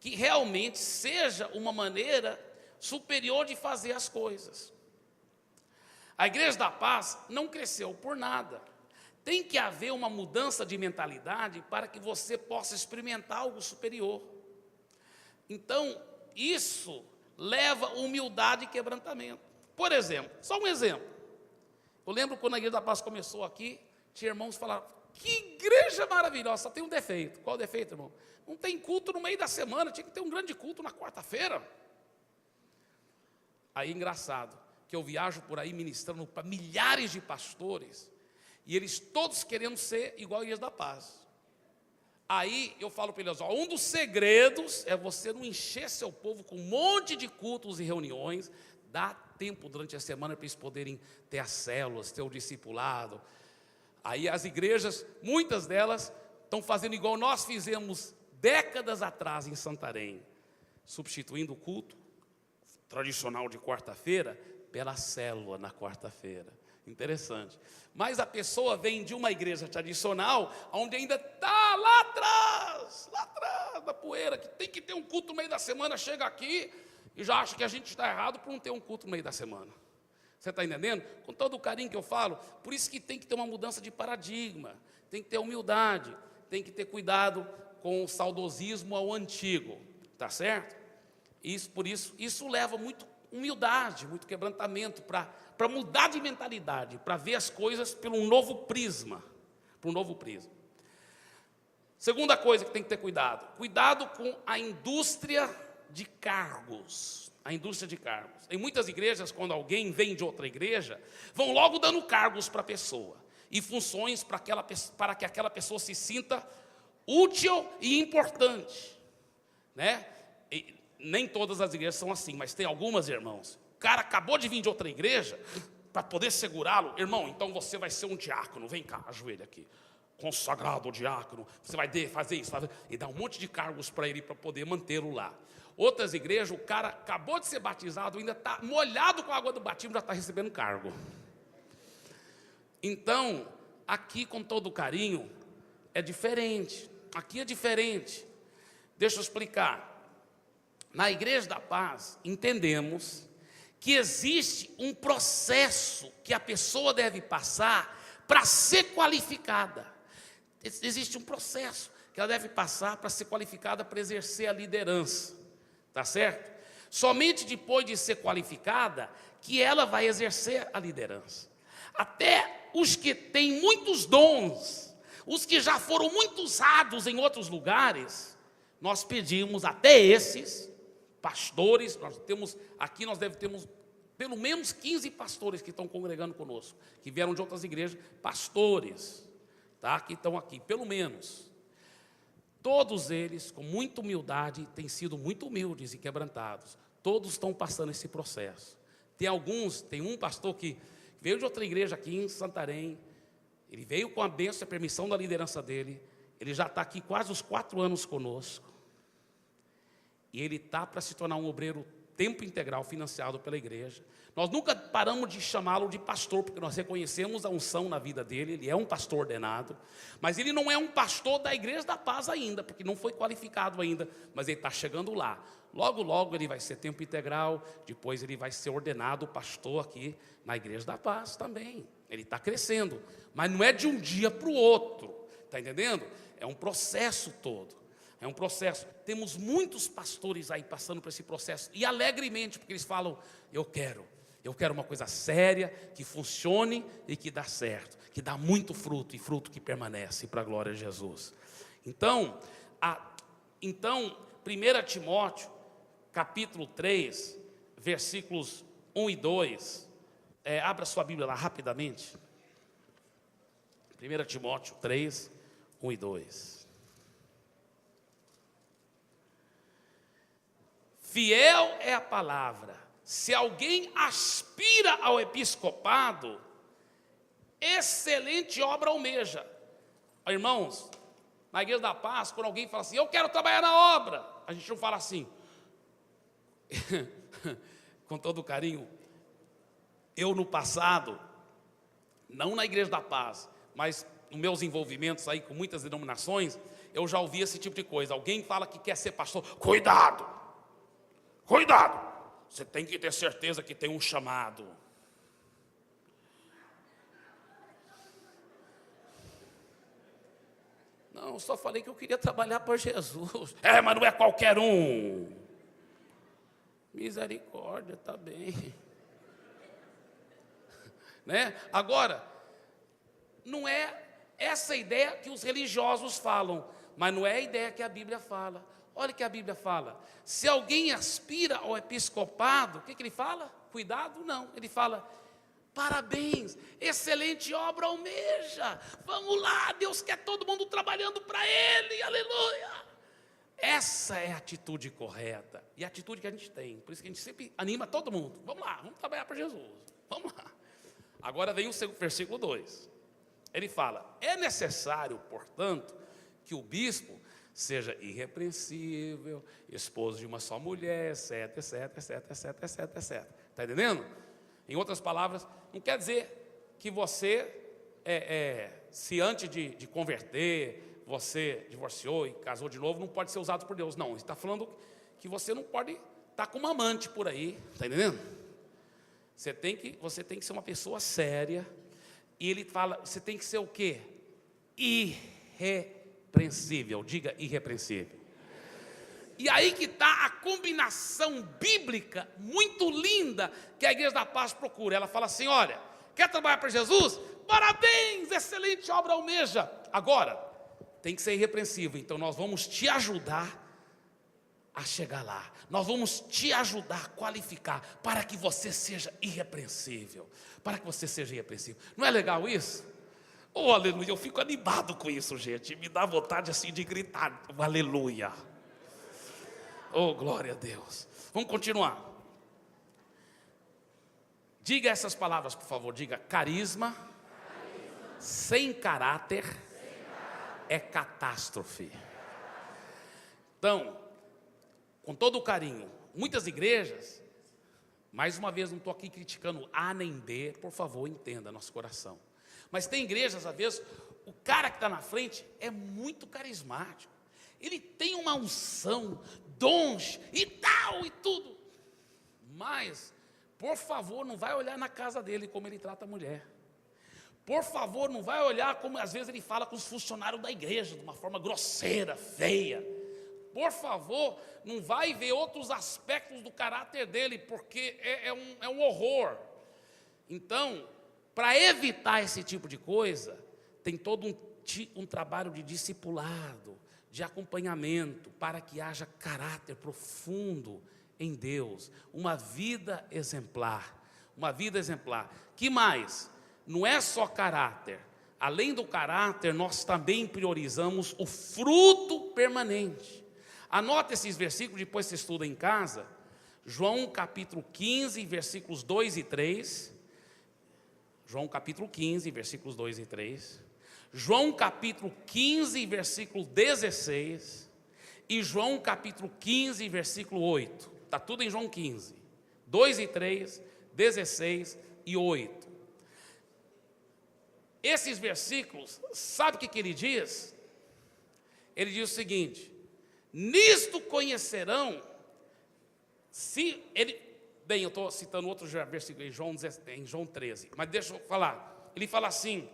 que realmente seja uma maneira superior de fazer as coisas. A Igreja da Paz não cresceu por nada. Tem que haver uma mudança de mentalidade para que você possa experimentar algo superior. Então, isso leva humildade e quebrantamento. Por exemplo, só um exemplo. Eu lembro quando a Igreja da Paz começou aqui, tinha irmãos que falavam, que igreja maravilhosa, só tem um defeito. Qual o defeito, irmão? Não tem culto no meio da semana, tinha que ter um grande culto na quarta-feira. Aí, engraçado, que eu viajo por aí ministrando para milhares de pastores, e eles todos querendo ser igual a Igreja da Paz. Aí eu falo para eles, um dos segredos é você não encher seu povo com um monte de cultos e reuniões, dá tempo durante a semana para eles poderem ter as células, ter o discipulado. Aí as igrejas, muitas delas, estão fazendo igual nós fizemos décadas atrás em Santarém, substituindo o culto tradicional de quarta-feira pela célula na quarta-feira. Interessante. Mas a pessoa vem de uma igreja tradicional, onde ainda está lá atrás, na poeira, que tem que ter um culto no meio da semana, chega aqui e já acha que a gente está errado por não ter um culto no meio da semana. Você está entendendo? Com todo o carinho que eu falo, por isso que tem que ter uma mudança de paradigma, tem que ter humildade, tem que ter cuidado com o saudosismo ao antigo, tá certo? Por isso, isso leva muito humildade, muito quebrantamento para mudar de mentalidade, para ver as coisas por um novo prisma. Segunda coisa que tem que ter cuidado com a indústria de cargos. A indústria de cargos. Em muitas igrejas, quando alguém vem de outra igreja, vão logo dando cargos para a pessoa e funções para que aquela pessoa se sinta útil e importante, né? E nem todas as igrejas são assim, mas tem algumas, irmãos. O cara acabou de vir de outra igreja, para poder segurá-lo, irmão, então você vai ser um diácono, vem cá, ajoelha aqui, consagrado diácono, você vai fazer isso, e dá um monte de cargos para ele, para poder mantê-lo lá. Outras igrejas, o cara acabou de ser batizado, ainda está molhado com a água do batismo, já está recebendo cargo. Então, aqui com todo carinho, é diferente, aqui é diferente. Deixa eu explicar. Na Igreja da Paz, entendemos que existe um processo que a pessoa deve passar para ser qualificada. Existe um processo que ela deve passar para ser qualificada para exercer a liderança, tá certo? Somente depois de ser qualificada que ela vai exercer a liderança. Até os que têm muitos dons, os que já foram muito usados em outros lugares, nós pedimos até esses pastores, nós temos pelo menos 15 pastores que estão congregando conosco, que vieram de outras igrejas, pastores, tá? Que estão aqui, pelo menos. Todos eles, com muita humildade, têm sido muito humildes e quebrantados. Todos estão passando esse processo. Tem um pastor que veio de outra igreja aqui em Santarém, ele veio com a bênção e a permissão da liderança dele, ele já está aqui quase uns 4 anos conosco, e ele está para se tornar um obreiro tempo integral financiado pela igreja. Nós nunca paramos de chamá-lo de pastor, porque nós reconhecemos a unção na vida dele, ele é um pastor ordenado, mas ele não é um pastor da Igreja da Paz ainda, porque não foi qualificado ainda, mas ele está chegando lá. Logo, logo ele vai ser tempo integral, depois ele vai ser ordenado pastor aqui na Igreja da Paz também. Ele está crescendo, mas não é de um dia para o outro, está entendendo? É um processo todo. É um processo. Temos muitos pastores aí passando por esse processo, e alegremente, porque eles falam, eu quero uma coisa séria, que funcione e que dá certo, que dá muito fruto, e fruto que permanece para a glória de Jesus. Então, 1 Timóteo, capítulo 3, versículos 1 e 2, abra sua Bíblia lá rapidamente. 1 Timóteo 3, 1 e 2. Fiel é a palavra. Se alguém aspira ao episcopado, excelente obra almeja. Irmãos, na Igreja da Paz, quando alguém fala assim, eu quero trabalhar na obra, a gente não fala assim, com todo carinho. Eu no passado, não na Igreja da Paz, mas nos meus envolvimentos aí com muitas denominações, eu já ouvi esse tipo de coisa. Alguém fala que quer ser pastor, cuidado, você tem que ter certeza que tem um chamado. Não, eu só falei que eu queria trabalhar para Jesus. Mas não é qualquer um. Misericórdia, está bem. Né? Agora, não é essa ideia que os religiosos falam, mas não é a ideia que a Bíblia fala. Olha o que a Bíblia fala. Se alguém aspira ao episcopado, o que ele fala? Cuidado? Não. Ele fala, parabéns, excelente obra almeja. Vamos lá, Deus quer todo mundo trabalhando para Ele, aleluia. Essa é a atitude correta e a atitude que a gente tem. Por isso que a gente sempre anima todo mundo. Vamos lá, vamos trabalhar para Jesus. Vamos lá. Agora vem o versículo 2. Ele fala, é necessário, portanto, que o bispo seja irrepreensível, esposo de uma só mulher, etc. Está entendendo? Em outras palavras, não quer dizer que você, se antes de converter, você divorciou e casou de novo, não pode ser usado por Deus. Não, ele está falando que você não pode estar com uma amante por aí, está entendendo? Você tem que ser uma pessoa séria. E ele fala, você tem que ser o quê? Irrepreensível. Diga irrepreensível. E aí que está a combinação bíblica muito linda que a Igreja da Paz procura. Ela fala assim, olha, quer trabalhar para Jesus? Parabéns, excelente obra almeja. Agora, tem que ser irrepreensível. Então nós vamos te ajudar a chegar lá. Nós vamos te ajudar a qualificar para que você seja irrepreensível. Para que você seja irrepreensível. Não é legal isso? Oh, aleluia, eu fico animado com isso, gente. Me dá vontade assim de gritar, aleluia. Oh, glória a Deus. Vamos continuar. Diga essas palavras, por favor. Diga, carisma. Sem caráter é catástrofe. Então, com todo o carinho, muitas igrejas, mais uma vez, não estou aqui criticando A nem B, por favor, entenda nosso coração. Mas tem igrejas, às vezes, o cara que está na frente é muito carismático. Ele tem uma unção, dons e tal e tudo. Mas, por favor, não vai olhar na casa dele como ele trata a mulher. Por favor, não vai olhar como às vezes ele fala com os funcionários da igreja, de uma forma grosseira, feia. Por favor, não vai ver outros aspectos do caráter dele, porque é um horror. Então, para evitar esse tipo de coisa, tem todo um trabalho de discipulado, de acompanhamento, para que haja caráter profundo em Deus, uma vida exemplar, uma vida exemplar. Que mais? Não é só caráter, além do caráter, nós também priorizamos o fruto permanente. Anota esses versículos, depois você estuda em casa. João capítulo 15, versículos 2 e 3. João capítulo 15, versículos 2 e 3. João capítulo 15, versículo 16. E João capítulo 15, versículo 8. Está tudo em João 15. 2 e 3, 16 e 8. Esses versículos, sabe o que ele diz? Ele diz o seguinte: nisto conhecerão, bem, eu estou citando outro versículo em João 13, mas deixa eu falar. Ele fala assim: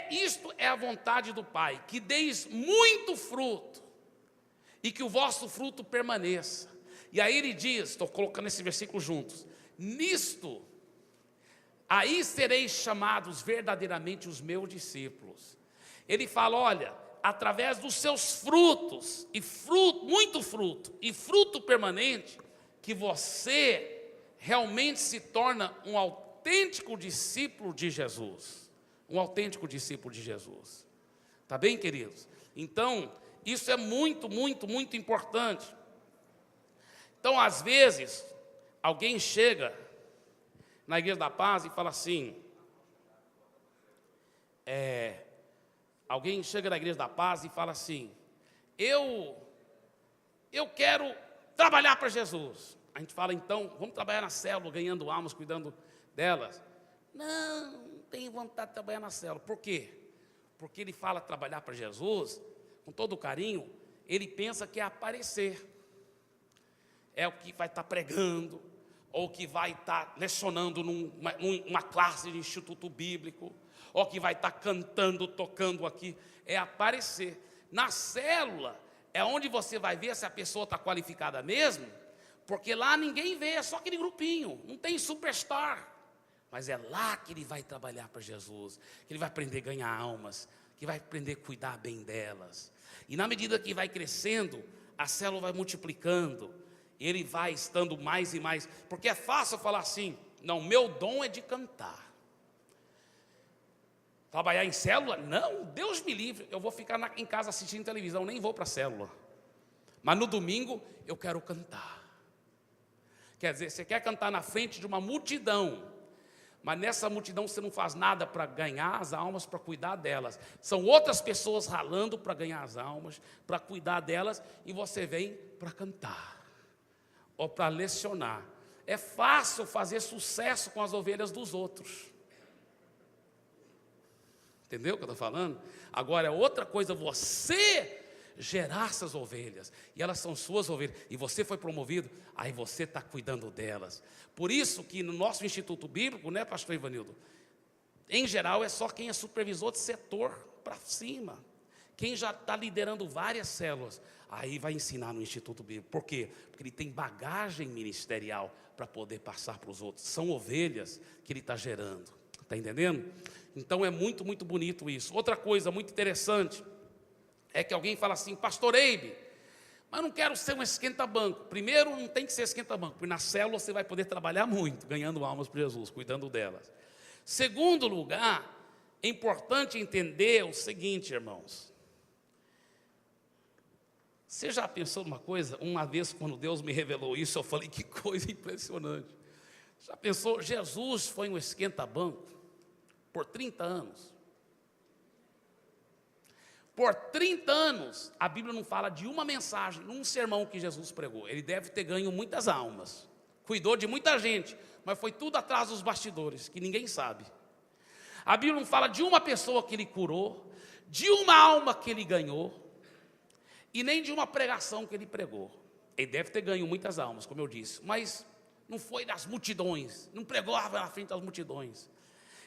isto é a vontade do Pai, que deis muito fruto, e que o vosso fruto permaneça. E aí ele diz, estou colocando esse versículo juntos: nisto, aí sereis chamados verdadeiramente os meus discípulos. Ele fala, olha, através dos seus frutos, muito fruto, e fruto permanente, que você realmente se torna um autêntico discípulo de Jesus. Um autêntico discípulo de Jesus. Tá bem, queridos? Então, isso é muito, muito, muito importante. Então, às vezes, alguém chega na Igreja da Paz e fala assim, alguém chega na Igreja da Paz e fala assim, eu quero trabalhar para Jesus. A gente fala, então, vamos trabalhar na célula, ganhando almas, cuidando delas. Não tenho vontade de trabalhar na célula. Por quê? Porque ele fala trabalhar para Jesus, com todo carinho, ele pensa que é aparecer. É o que vai estar pregando, ou que vai estar lecionando numa classe de instituto bíblico, ou que vai estar cantando, tocando aqui, é aparecer. Na célula, é onde você vai ver se a pessoa está qualificada mesmo, porque lá ninguém vê, é só aquele grupinho, não tem superstar. Mas é lá que ele vai trabalhar para Jesus, que ele vai aprender a ganhar almas, que vai aprender a cuidar bem delas. E na medida que vai crescendo, a célula vai multiplicando, ele vai estando mais e mais, porque é fácil falar assim, não, meu dom é de cantar. Trabalhar em célula? Não, Deus me livre, eu vou ficar em casa assistindo televisão, nem vou para a célula. Mas no domingo, eu quero cantar. Quer dizer, você quer cantar na frente de uma multidão, mas nessa multidão você não faz nada para ganhar as almas, para cuidar delas. São outras pessoas ralando para ganhar as almas, para cuidar delas, e você vem para cantar, ou para lecionar, é fácil fazer sucesso com as ovelhas dos outros. Entendeu o que eu estou falando? Agora é outra coisa você gerar essas ovelhas, e elas são suas ovelhas, e você foi promovido, aí você está cuidando delas. Por isso que no nosso Instituto Bíblico, né, pastor Ivanildo, em geral é só quem é supervisor de setor para cima, quem já está liderando várias células, aí vai ensinar no Instituto Bíblico. Por quê? Porque ele tem bagagem ministerial para poder passar para os outros, são ovelhas que ele está gerando, está entendendo? Então é muito, muito bonito isso. Outra coisa muito interessante, é que alguém fala assim, pastor Eibe, mas não quero ser um esquenta-banco. Primeiro, não tem que ser esquenta-banco, porque na célula você vai poder trabalhar muito, ganhando almas para Jesus, cuidando delas. Segundo lugar, é importante entender o seguinte, irmãos. Você já pensou numa coisa? Uma vez, quando Deus me revelou isso, eu falei, que coisa impressionante. Já pensou, Jesus foi um esquenta-banco por 30 anos. Por 30 anos, a Bíblia não fala de uma mensagem, num sermão que Jesus pregou. Ele deve ter ganho muitas almas, cuidou de muita gente, mas foi tudo atrás dos bastidores, que ninguém sabe. A Bíblia não fala de uma pessoa que ele curou, de uma alma que ele ganhou, e nem de uma pregação que ele pregou. Ele deve ter ganho muitas almas, como eu disse, mas não foi das multidões, não pregou na frente das multidões.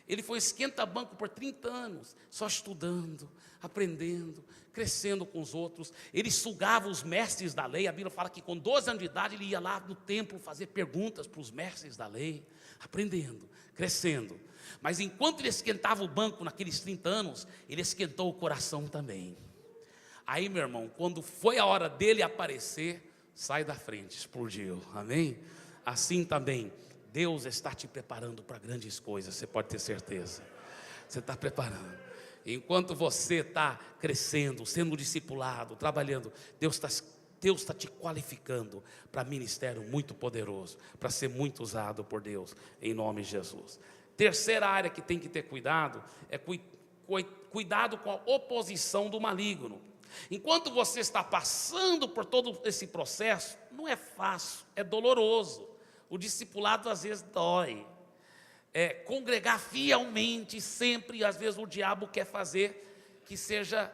Ele foi esquenta-banco por 30 anos, só estudando, aprendendo, crescendo com os outros. Ele sugava os mestres da lei. A Bíblia fala que com 12 anos de idade ele ia lá no templo fazer perguntas para os mestres da lei, aprendendo, crescendo. Mas enquanto ele esquentava o banco naqueles 30 anos, ele esquentou o coração também. Aí, meu irmão, quando foi a hora dele aparecer, sai da frente, explodiu, amém? Assim também, Deus está te preparando para grandes coisas, você pode ter certeza. Você está preparando. Enquanto você está crescendo, sendo discipulado, trabalhando, Deus está te qualificando para ministério muito poderoso, para ser muito usado por Deus, em nome de Jesus. Terceira área que tem que ter cuidado, é cuidado com a oposição do maligno. Enquanto você está passando por todo esse processo, não é fácil, é doloroso. O discipulado às vezes dói. Congregar fielmente sempre, às vezes o diabo quer fazer que seja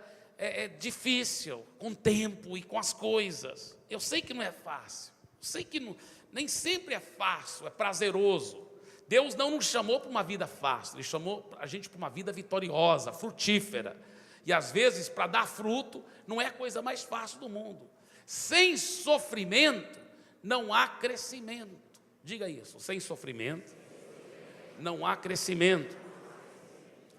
difícil, com o tempo e com as coisas. Eu sei que não é fácil, eu sei que nem sempre é fácil, é prazeroso. Deus não nos chamou para uma vida fácil, Ele chamou a gente para uma vida vitoriosa, frutífera. E às vezes, para dar fruto, não é a coisa mais fácil do mundo. Sem sofrimento, não há crescimento. Diga isso, sem sofrimento, não há crescimento.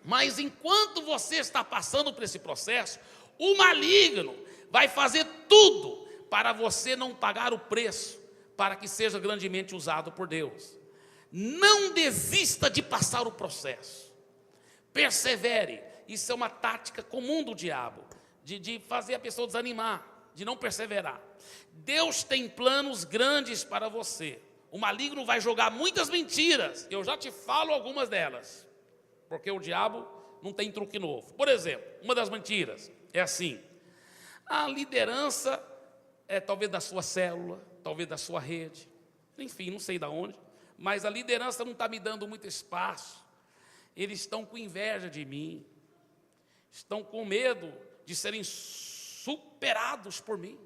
Mas enquanto você está passando por esse processo, o maligno vai fazer tudo para você não pagar o preço, para que seja grandemente usado por Deus. Não desista de passar o processo. Persevere. Isso é uma tática comum do diabo, de fazer a pessoa desanimar, de não perseverar. Deus tem planos grandes para você. O maligno vai jogar muitas mentiras. Eu já te falo algumas delas, porque o diabo não tem truque novo. Por exemplo, uma das mentiras é assim: a liderança é talvez da sua célula, talvez da sua rede, enfim, não sei de onde, mas a liderança não está me dando muito espaço. Eles estão com inveja de mim, estão com medo de serem superados por mim.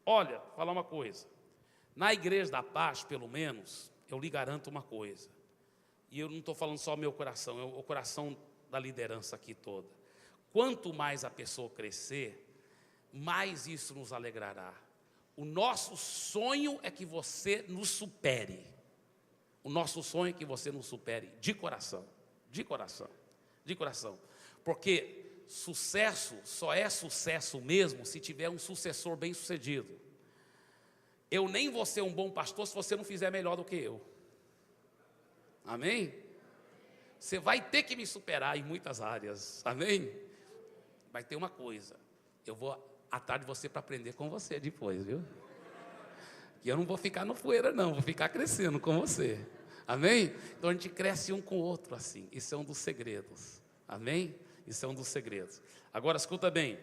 Olha, vou falar uma coisa. Na Igreja da Paz, pelo menos, eu lhe garanto uma coisa. E eu não estou falando só meu coração, é o coração da liderança aqui toda. Quanto mais a pessoa crescer, mais isso nos alegrará. O nosso sonho é que você nos supere. O nosso sonho é que você nos supere de coração. De coração. De coração. Porque sucesso só é sucesso mesmo se tiver um sucessor bem sucedido. Eu nem vou ser um bom pastor se você não fizer melhor do que eu. Amém? Você vai ter que me superar em muitas áreas. Amém? Vai ter uma coisa. Eu vou atrás de você para aprender com você depois, viu? E eu não vou ficar no poeira não, vou ficar crescendo com você. Amém? Então a gente cresce um com o outro assim. Isso é um dos segredos. Amém? Isso é um dos segredos. Agora escuta bem.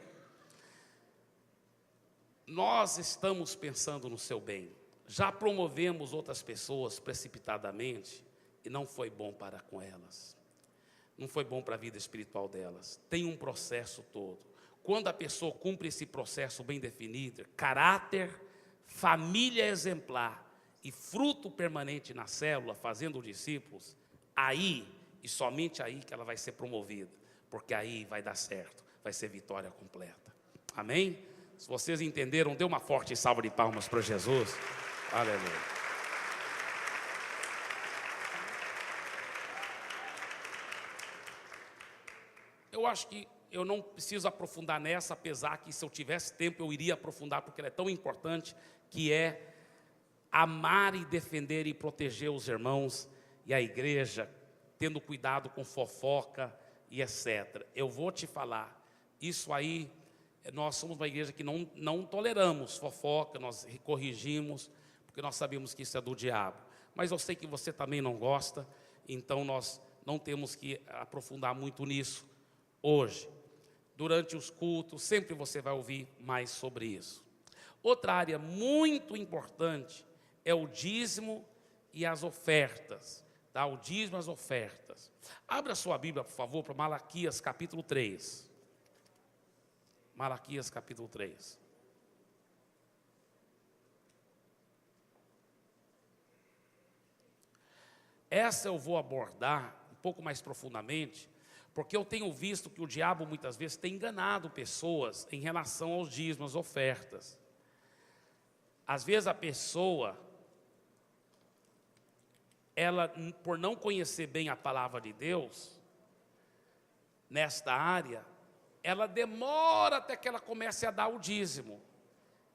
Nós estamos pensando no seu bem. Já promovemos outras pessoas precipitadamente e não foi bom para com elas. Não foi bom para a vida espiritual delas. Tem um processo todo. Quando a pessoa cumpre esse processo bem definido, caráter, família exemplar e fruto permanente na célula, fazendo discípulos, aí, e somente aí que ela vai ser promovida, porque aí vai dar certo, vai ser vitória completa. Amém? Se vocês entenderam, dê uma forte salva de palmas para Jesus. Aleluia. Eu acho que eu não preciso aprofundar nessa, apesar que se eu tivesse tempo eu iria aprofundar, porque ela é tão importante, que é amar e defender e proteger os irmãos e a igreja, tendo cuidado com fofoca e etc. Eu vou te falar, isso aí, nós somos uma igreja que não toleramos fofoca, nós corrigimos, porque nós sabemos que isso é do diabo. Mas eu sei que você também não gosta, então nós não temos que aprofundar muito nisso hoje. Durante os cultos, sempre você vai ouvir mais sobre isso. Outra área muito importante é o dízimo e as ofertas. Tá? O dízimo e as ofertas. Abra sua Bíblia, por favor, para Malaquias capítulo 3. Malaquias capítulo 3. Essa eu vou abordar um pouco mais profundamente, porque eu tenho visto que o diabo muitas vezes tem enganado pessoas em relação aos dízimos, às ofertas. Às vezes a pessoa, ela, por não conhecer bem a palavra de Deus, nesta área, ela demora até que ela comece a dar o dízimo,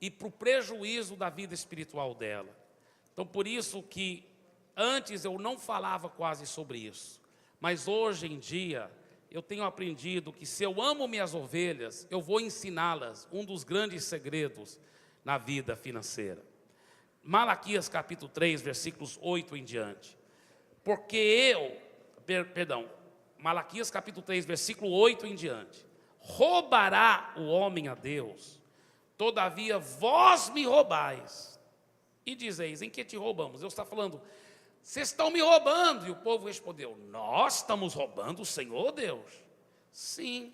e para o prejuízo da vida espiritual dela. Então, por isso que antes eu não falava quase sobre isso, mas hoje em dia eu tenho aprendido que se eu amo minhas ovelhas, eu vou ensiná-las um dos grandes segredos na vida financeira. Malaquias capítulo 3, versículos 8 em diante. Malaquias capítulo 3, versículo 8 em diante. Roubará o homem a Deus, todavia vós me roubais. E dizeis, em que te roubamos? Deus está falando, vocês estão me roubando. E o povo respondeu, nós estamos roubando o Senhor Deus? Sim.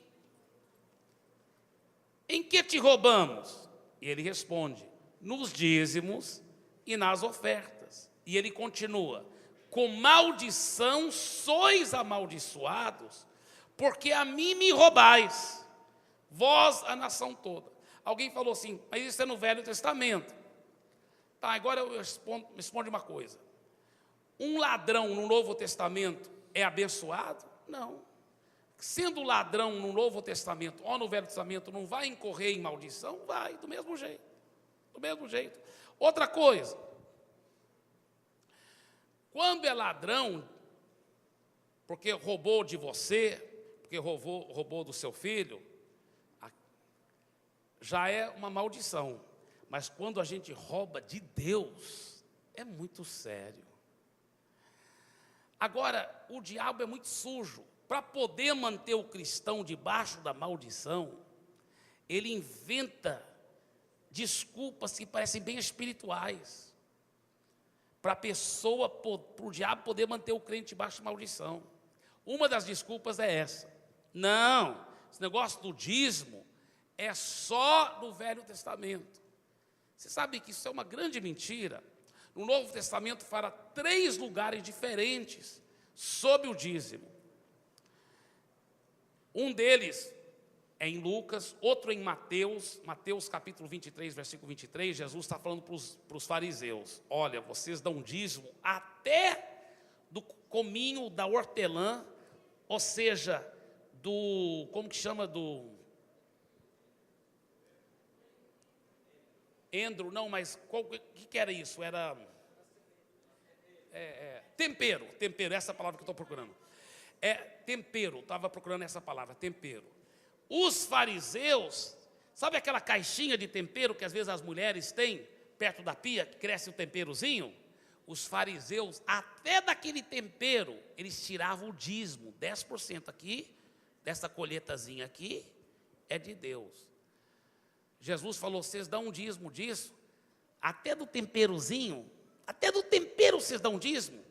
Em que te roubamos? E ele responde, nos dízimos e nas ofertas. E ele continua, com maldição sois amaldiçoados, porque a mim me roubais, vós a nação toda. Alguém falou assim, mas isso é no Velho Testamento. Tá, agora eu respondo uma coisa. Um ladrão no Novo Testamento é abençoado? Não. Sendo ladrão no Novo Testamento ou no Velho Testamento, não vai incorrer em maldição? Vai, do mesmo jeito. Do mesmo jeito. Outra coisa. Quando é ladrão, porque roubou de você, porque roubou do seu filho, já é uma maldição. Mas quando a gente rouba de Deus, é muito sério. Agora, o diabo é muito sujo. Para poder manter o cristão debaixo da maldição, ele inventa desculpas que parecem bem espirituais, para o diabo poder manter o crente debaixo de maldição. Uma das desculpas é essa. Não, esse negócio do dízimo é só no Velho Testamento. Você sabe que isso é uma grande mentira. No Novo Testamento fala 3 lugares diferentes sobre o dízimo. Um deles é em Lucas, outro em Mateus capítulo 23, versículo 23, Jesus está falando para os fariseus, olha, vocês dão dízimo até do cominho da hortelã, ou seja, como que chama, endro, não, mas o que era isso? Era tempero, essa palavra que eu estou procurando. Tempero, estava procurando essa palavra, tempero. Os fariseus, sabe aquela caixinha de tempero que às vezes as mulheres têm perto da pia, que cresce o temperozinho? Os fariseus, até daquele tempero, eles tiravam o dízimo, 10% aqui, dessa colheitazinha aqui, é de Deus. Jesus falou, vocês dão um dízimo disso, Até do temperozinho, até do tempero vocês dão dízimo.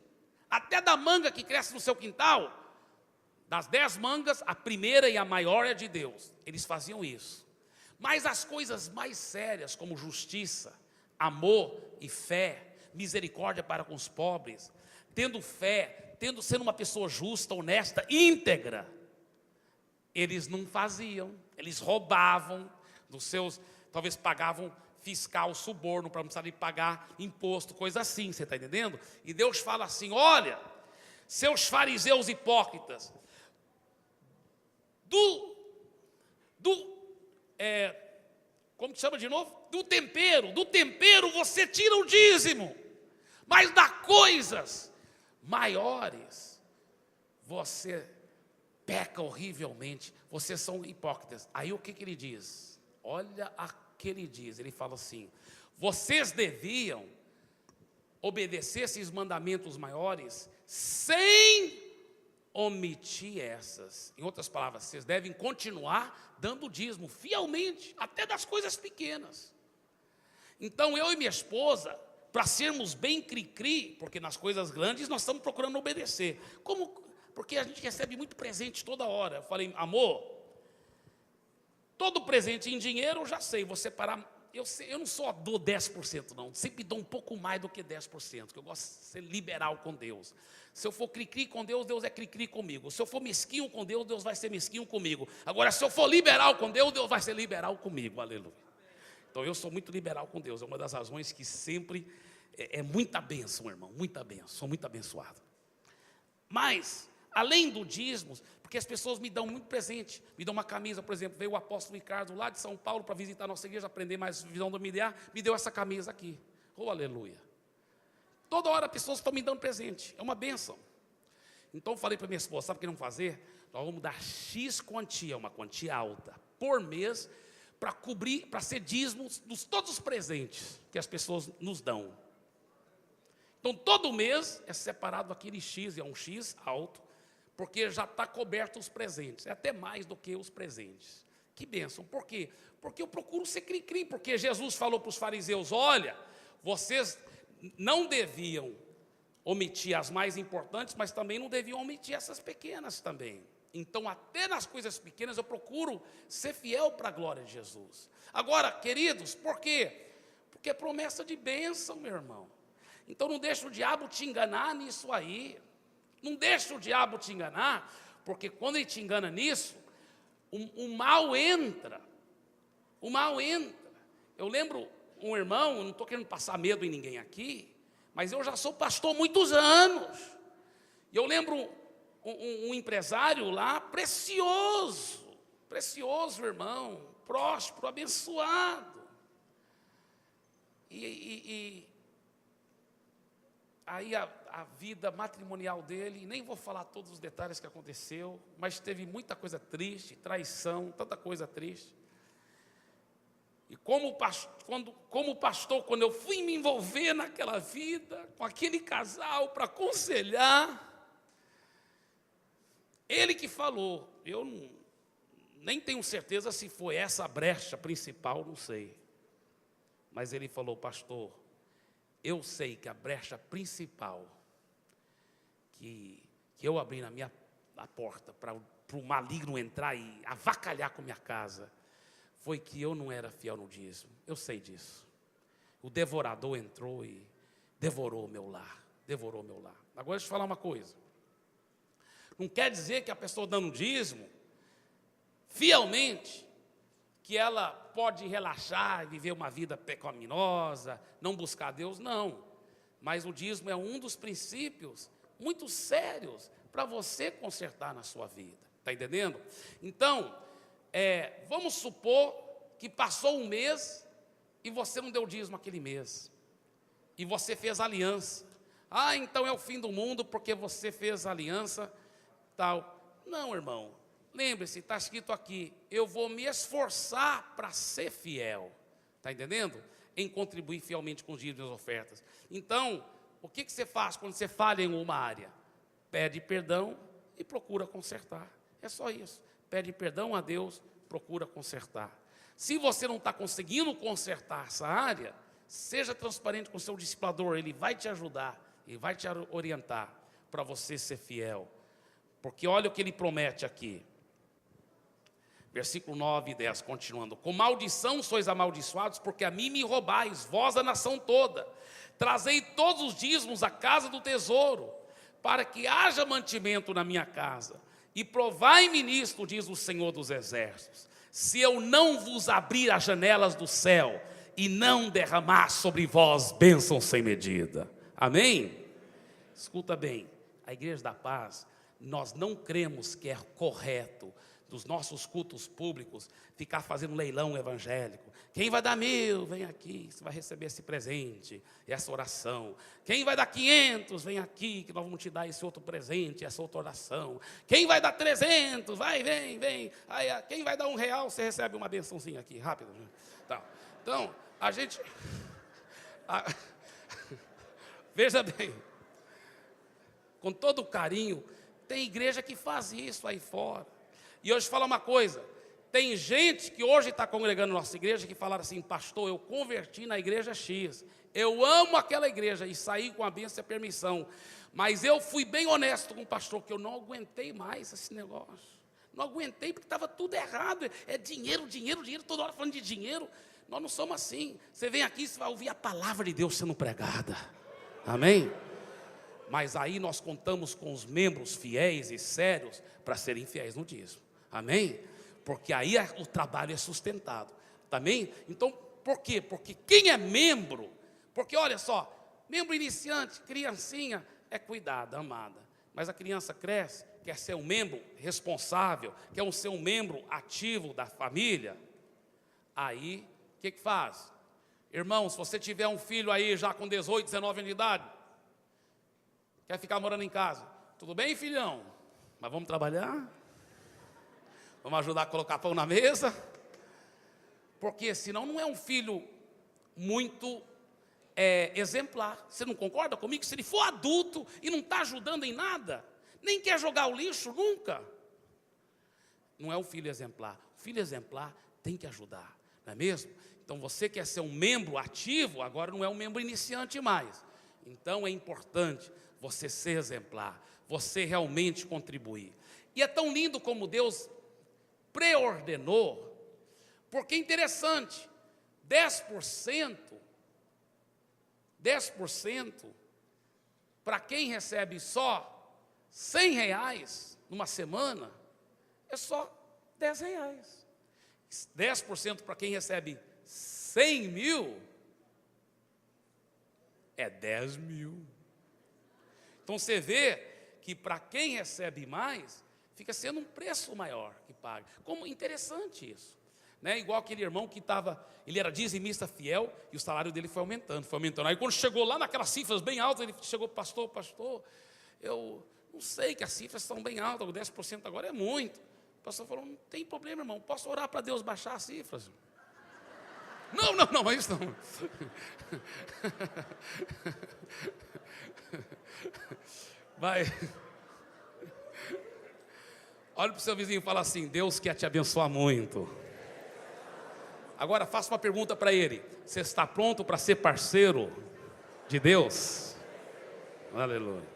Até da manga que cresce no seu quintal. Das 10 mangas, a primeira e a maior é de Deus. Eles faziam isso. Mas as coisas mais sérias, como justiça, amor e fé, misericórdia para com os pobres, tendo fé, sendo uma pessoa justa, honesta, íntegra, eles não faziam. Eles roubavam dos seus, talvez pagavam fiscal, suborno, para não precisar de pagar imposto, coisa assim, você está entendendo? E Deus fala assim: olha, seus fariseus hipócritas, como que chama de novo? Do tempero você tira o dízimo, mas das coisas maiores você peca horrivelmente, vocês são hipócritas. Aí o que ele diz? Olha o que ele diz, ele fala assim: vocês deviam obedecer esses mandamentos maiores sem omitir essas. Em outras palavras, vocês devem continuar dando dízimo fielmente, até das coisas pequenas. Então eu e minha esposa, para sermos bem cri-cri, porque nas coisas grandes nós estamos procurando obedecer. Porque a gente recebe muito presente toda hora. Eu falei: amor, todo presente em dinheiro eu já sei, vou separar. Eu não só dou 10% não, sempre dou um pouco mais do que 10%, porque eu gosto de ser liberal com Deus. Se eu for cri-cri com Deus, Deus é cri-cri comigo. Se eu for mesquinho com Deus, Deus vai ser mesquinho comigo. Agora, se eu for liberal com Deus, Deus vai ser liberal comigo, aleluia. Então eu sou muito liberal com Deus, é uma das razões que sempre é muita bênção, irmão, muita bênção, sou muito abençoado. Mas, além do dízimo, porque as pessoas me dão muito presente, me dão uma camisa, por exemplo, veio o apóstolo Ricardo lá de São Paulo para visitar a nossa igreja, aprender mais visão do MDA, me deu essa camisa aqui, oh aleluia. Toda hora pessoas estão me dando presente, é uma bênção. Então eu falei para minha esposa: sabe o que vamos fazer? Nós vamos dar X quantia, uma quantia alta, por mês, para cobrir, para ser dízimos dos todos os presentes que as pessoas nos dão. Então todo mês é separado aquele X, é um X alto, porque já está coberto os presentes, é até mais do que os presentes. Que bênção, por quê? Porque eu procuro ser cri-cri, porque Jesus falou para os fariseus: olha, vocês não deviam omitir as mais importantes, mas também não deviam omitir essas pequenas também. Então até nas coisas pequenas eu procuro ser fiel para a glória de Jesus. Agora, queridos, por quê? Porque é promessa de bênção, meu irmão. Então não deixa o diabo te enganar nisso aí. Não deixa o diabo te enganar, porque quando ele te engana nisso, o mal entra. O mal entra. Eu lembro um irmão, não estou querendo passar medo em ninguém aqui, mas eu já sou pastor há muitos anos. E eu lembro um empresário lá, precioso, irmão, próspero, abençoado. Aí a vida matrimonial dele, nem vou falar todos os detalhes que aconteceu, mas teve muita coisa triste, traição, tanta coisa triste. E como pastor, quando eu fui me envolver naquela vida, com aquele casal, para aconselhar, ele que falou, eu nem tenho certeza se foi essa a brecha principal, não sei. Mas ele falou: pastor, eu sei que a brecha principal que eu abri na porta para o maligno entrar e avacalhar com minha casa, foi que eu não era fiel no dízimo. Eu sei disso. O devorador entrou e devorou o meu lar. Agora deixa eu falar uma coisa. Não quer dizer que a pessoa dando dízimo, fielmente, que ela pode relaxar e viver uma vida pecaminosa, não buscar Deus, não. Mas o dízimo é um dos princípios muito sérios para você consertar na sua vida. Está entendendo? Então, vamos supor que passou um mês e você não deu dízimo aquele mês. E você fez aliança. Ah, então é o fim do mundo porque você fez aliança, tal. Não, irmão. Lembre-se, está escrito aqui: eu vou me esforçar para ser fiel. Está entendendo? Em contribuir fielmente com os dízimos e as ofertas. Então, o que você faz quando você falha em uma área? Pede perdão e procura consertar. É só isso. Pede perdão a Deus, procura consertar. Se você não está conseguindo consertar essa área, Seja transparente com o seu discipulador, ele vai te ajudar e vai te orientar para você ser fiel. Porque olha o que ele promete aqui. Versículo 9 e 10, continuando. Com maldição sois amaldiçoados, porque a mim me roubais, vós a nação toda. Trazei todos os dízimos à casa do tesouro, para que haja mantimento na minha casa. E provai-me nisto, diz o Senhor dos Exércitos, se eu não vos abrir as janelas do céu, e não derramar sobre vós bênçãos sem medida. Amém? Escuta bem, a Igreja da Paz, nós não cremos que é correto dos nossos cultos públicos ficar fazendo leilão evangélico. Quem vai dar 1.000, vem aqui, você vai receber esse presente, essa oração. Quem vai dar 500, vem aqui, que nós vamos te dar esse outro presente, essa outra oração. Quem vai dar 300, vem. Aí, quem vai dar R$1, você recebe uma bençãozinha aqui, rápido. Tá. Então, a gente... Veja bem, com todo carinho, tem igreja que faz isso aí fora. E hoje fala uma coisa, tem gente que hoje está congregando na nossa igreja que falaram assim: pastor, eu converti na igreja X, eu amo aquela igreja e saí com a bênção e a permissão, mas eu fui bem honesto com o pastor, que eu não aguentei mais esse negócio, não aguentei porque estava tudo errado, é dinheiro, toda hora falando de dinheiro. Nós não somos assim. Você vem aqui, você vai ouvir a palavra de Deus sendo pregada, amém? Mas aí nós contamos com os membros fiéis e sérios para serem fiéis no dízimo, amém? Porque aí o trabalho é sustentado, amém? Então, por quê? Porque quem é membro, porque olha só, membro iniciante, criancinha, é cuidada, amada, mas a criança cresce, quer ser um membro responsável, quer ser um membro ativo da família, aí, o que faz? Irmão, se você tiver um filho aí já com 18, 19 anos de idade, quer ficar morando em casa, tudo bem, filhão? Mas vamos trabalhar? Vamos ajudar a colocar pão na mesa? Porque senão não é um filho muito exemplar. Você não concorda comigo? Se ele for adulto e não está ajudando em nada, nem quer jogar o lixo nunca, não é um filho exemplar. O filho exemplar tem que ajudar, não é mesmo? Então você quer ser um membro ativo, agora não é um membro iniciante mais. Então é importante você ser exemplar, você realmente contribuir. E é tão lindo como Deus preordenou, porque é interessante, 10% para quem recebe só R$100 numa semana, é só R$10. 10% para quem recebe 100 mil, é 10 mil. Então você vê que para quem recebe mais, fica sendo um preço maior que paga. Como interessante isso, né? Igual aquele irmão que ele era dizimista fiel e o salário dele foi aumentando. Aí quando chegou lá naquelas cifras bem altas, ele chegou: pastor, eu não sei que as cifras são bem altas, 10% agora é muito. O pastor falou: não tem problema, irmão, posso orar para Deus baixar as cifras? Não, é isso não. Vai. Olha para o seu vizinho e fala assim: Deus quer te abençoar muito. Agora faça uma pergunta para ele: você está pronto para ser parceiro de Deus? Aleluia.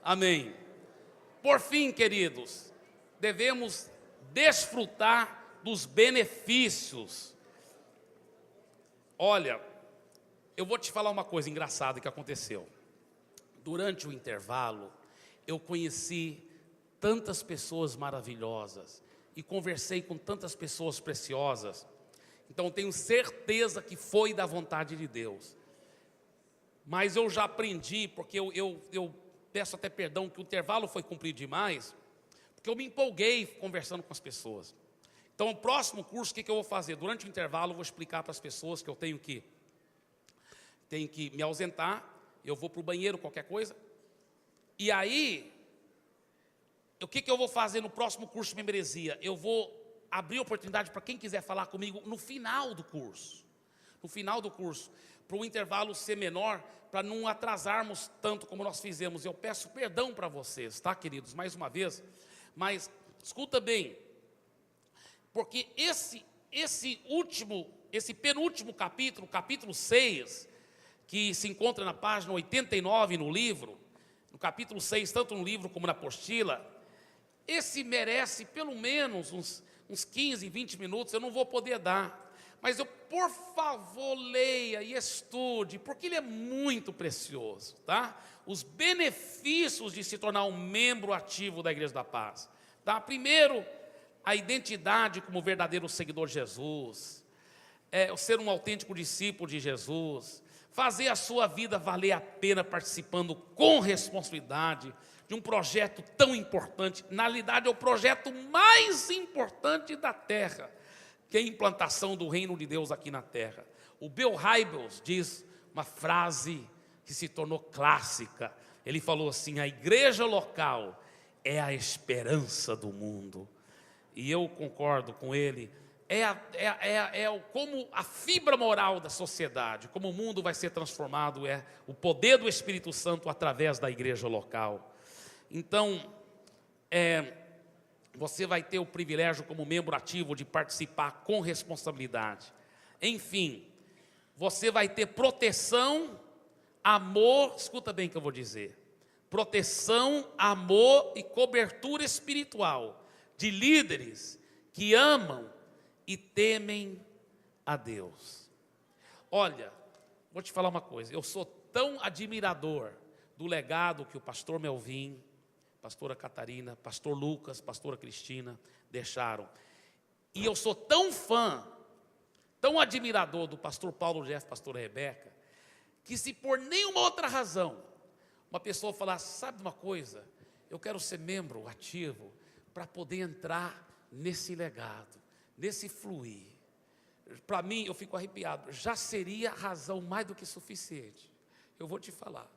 Amém. Por fim, queridos, devemos desfrutar dos benefícios. Olha, eu vou te falar uma coisa engraçada que aconteceu. Durante o intervalo, eu conheci tantas pessoas maravilhosas e conversei com tantas pessoas preciosas. Então, tenho certeza que foi da vontade de Deus. Mas eu já aprendi, porque eu peço até perdão que o intervalo foi comprido demais, porque eu me empolguei conversando com as pessoas. Então, o próximo curso, o que eu vou fazer? Durante o intervalo, eu vou explicar para as pessoas que eu tenho que me ausentar, eu vou para o banheiro, qualquer coisa. E aí, o que eu vou fazer no próximo curso de membresia? Eu vou abrir oportunidade para quem quiser falar comigo no final do curso. No final do curso, para o intervalo ser menor, para não atrasarmos tanto como nós fizemos. Eu peço perdão para vocês, tá, queridos, mais uma vez. Mas, escuta bem, porque esse penúltimo capítulo, capítulo 6, que se encontra na página 89 no livro, no capítulo 6, tanto no livro como na apostila, esse merece pelo menos uns 15, 20 minutos, eu não vou poder dar, mas por favor, leia e estude, porque ele é muito precioso, tá? Os benefícios de se tornar um membro ativo da Igreja da Paz, tá? Primeiro, a identidade como verdadeiro seguidor de Jesus, ser um autêntico discípulo de Jesus, fazer a sua vida valer a pena participando com responsabilidade de um projeto tão importante. Na realidade, é o projeto mais importante da terra, que é a implantação do reino de Deus aqui na terra. O Bill Hybels diz uma frase que se tornou clássica. Ele falou assim: a igreja local é a esperança do mundo. E eu concordo com ele. Como a fibra moral da sociedade, como o mundo vai ser transformado, é o poder do Espírito Santo através da igreja local. Então, você vai ter o privilégio como membro ativo de participar com responsabilidade. Enfim, você vai ter proteção, amor, escuta bem o que eu vou dizer, proteção, amor e cobertura espiritual de líderes que amam e temem a Deus. Olha, vou te falar uma coisa, eu sou tão admirador do legado que o pastor Melvin, pastora Catarina, pastor Lucas, pastora Cristina deixaram. E eu sou tão fã, tão admirador do pastor Paulo Jeff, pastora Rebeca, que se por nenhuma outra razão, uma pessoa falar, sabe uma coisa, eu quero ser membro ativo para poder entrar nesse legado, nesse fluir. Para mim, eu fico arrepiado, já seria razão mais do que suficiente. Eu vou te falar.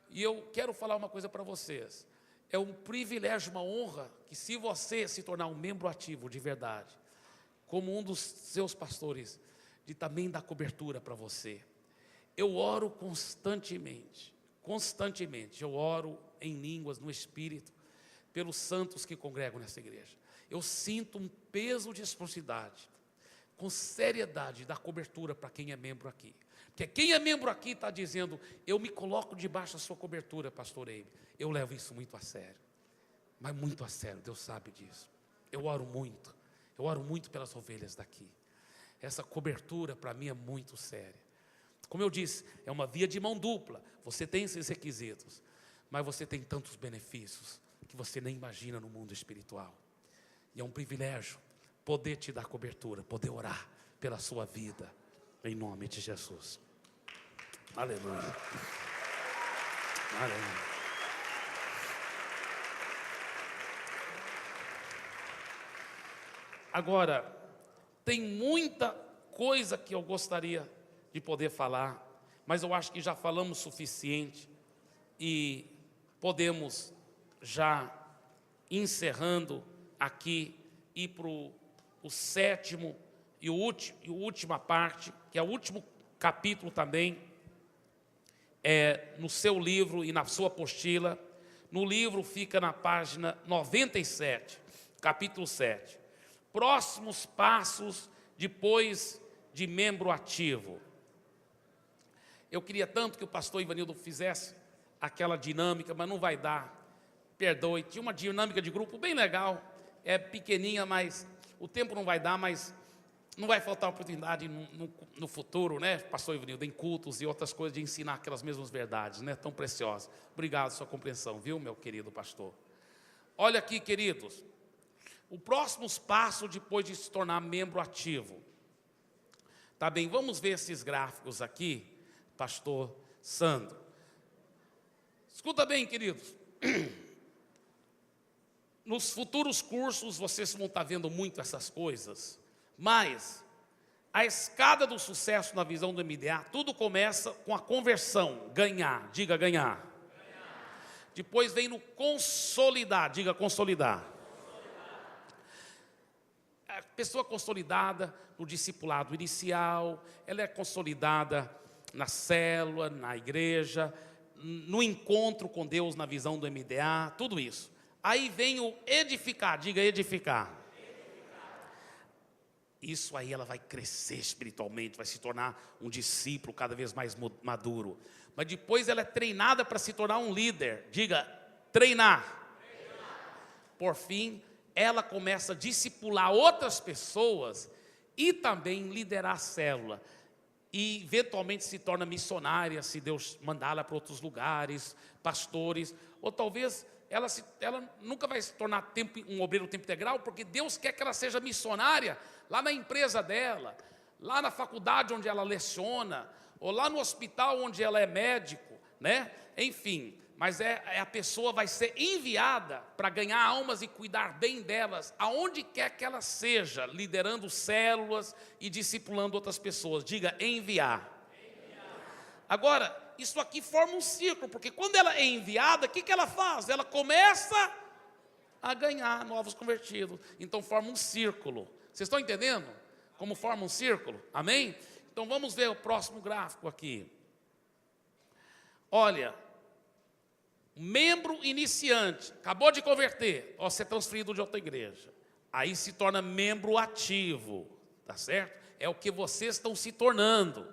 E eu quero falar uma coisa para vocês. É um privilégio, uma honra, que se você se tornar um membro ativo de verdade, como um dos seus pastores, de também dar cobertura para você. Eu oro constantemente, eu oro em línguas, no Espírito, pelos santos que congregam nessa igreja. Eu sinto um peso de responsabilidade, com seriedade, da cobertura para quem é membro aqui. Porque quem é membro aqui está dizendo, eu me coloco debaixo da sua cobertura, pastor Eibe. Eu levo isso muito a sério, mas muito a sério, Deus sabe disso. Eu oro muito pelas ovelhas daqui. Essa cobertura para mim é muito séria. Como eu disse, é uma via de mão dupla. Você tem esses requisitos, mas você tem tantos benefícios que você nem imagina no mundo espiritual. E é um privilégio poder te dar cobertura, poder orar pela sua vida, em nome de Jesus. Aleluia. Aleluia. Agora, tem muita coisa que eu gostaria de poder falar, mas eu acho que já falamos o suficiente e podemos já encerrando aqui ir para o sétimo e última parte, que é o último capítulo também, no seu livro e na sua apostila. No livro fica na página 97, capítulo 7. Próximos passos depois de membro ativo. Eu queria tanto que o pastor Ivanildo fizesse aquela dinâmica, mas não vai dar. Perdoe, tinha uma dinâmica de grupo bem legal, é pequeninha, mas o tempo não vai dar, mas não vai faltar oportunidade no futuro, né, pastor Ivanildo, em cultos e outras coisas, de ensinar aquelas mesmas verdades, né, tão preciosas. Obrigado pela sua compreensão, viu, meu querido pastor? Olha aqui, queridos, o próximo passo depois de se tornar membro ativo. Tá bem, vamos ver esses gráficos aqui, pastor Sandro. Escuta bem, queridos. Nos futuros cursos vocês vão estar vendo muito essas coisas, mas a escada do sucesso na visão do MDA, tudo começa com a conversão, ganhar, diga ganhar. Depois vem no consolidar, diga consolidar. A pessoa consolidada no discipulado inicial, ela é consolidada na célula, na igreja, no encontro com Deus na visão do MDA, tudo isso. Aí vem o edificar, diga edificar. isso aí ela vai crescer espiritualmente, vai se tornar um discípulo cada vez mais maduro. Mas depois ela é treinada para se tornar um líder. Diga, treinar. Por fim, ela começa a discipular outras pessoas e também liderar a célula. E eventualmente se torna missionária, se Deus mandá-la para outros lugares, pastores. Ou talvez ela nunca vai se tornar um obreiro tempo integral, porque Deus quer que ela seja missionária lá na empresa dela, lá na faculdade onde ela leciona, ou lá no hospital onde ela é médico, né? Enfim, mas a pessoa vai ser enviada para ganhar almas e cuidar bem delas, aonde quer que ela seja, liderando células e discipulando outras pessoas. Diga, enviar. Agora, isso aqui forma um círculo, porque quando ela é enviada, o que ela faz? Ela começa a ganhar novos convertidos. Então forma um círculo. Vocês estão entendendo como forma um círculo? Amém? Então vamos ver o próximo gráfico aqui. Olha, membro iniciante, acabou de converter, ó, ser transferido de outra igreja. Aí se torna membro ativo, tá certo? É o que vocês estão se tornando,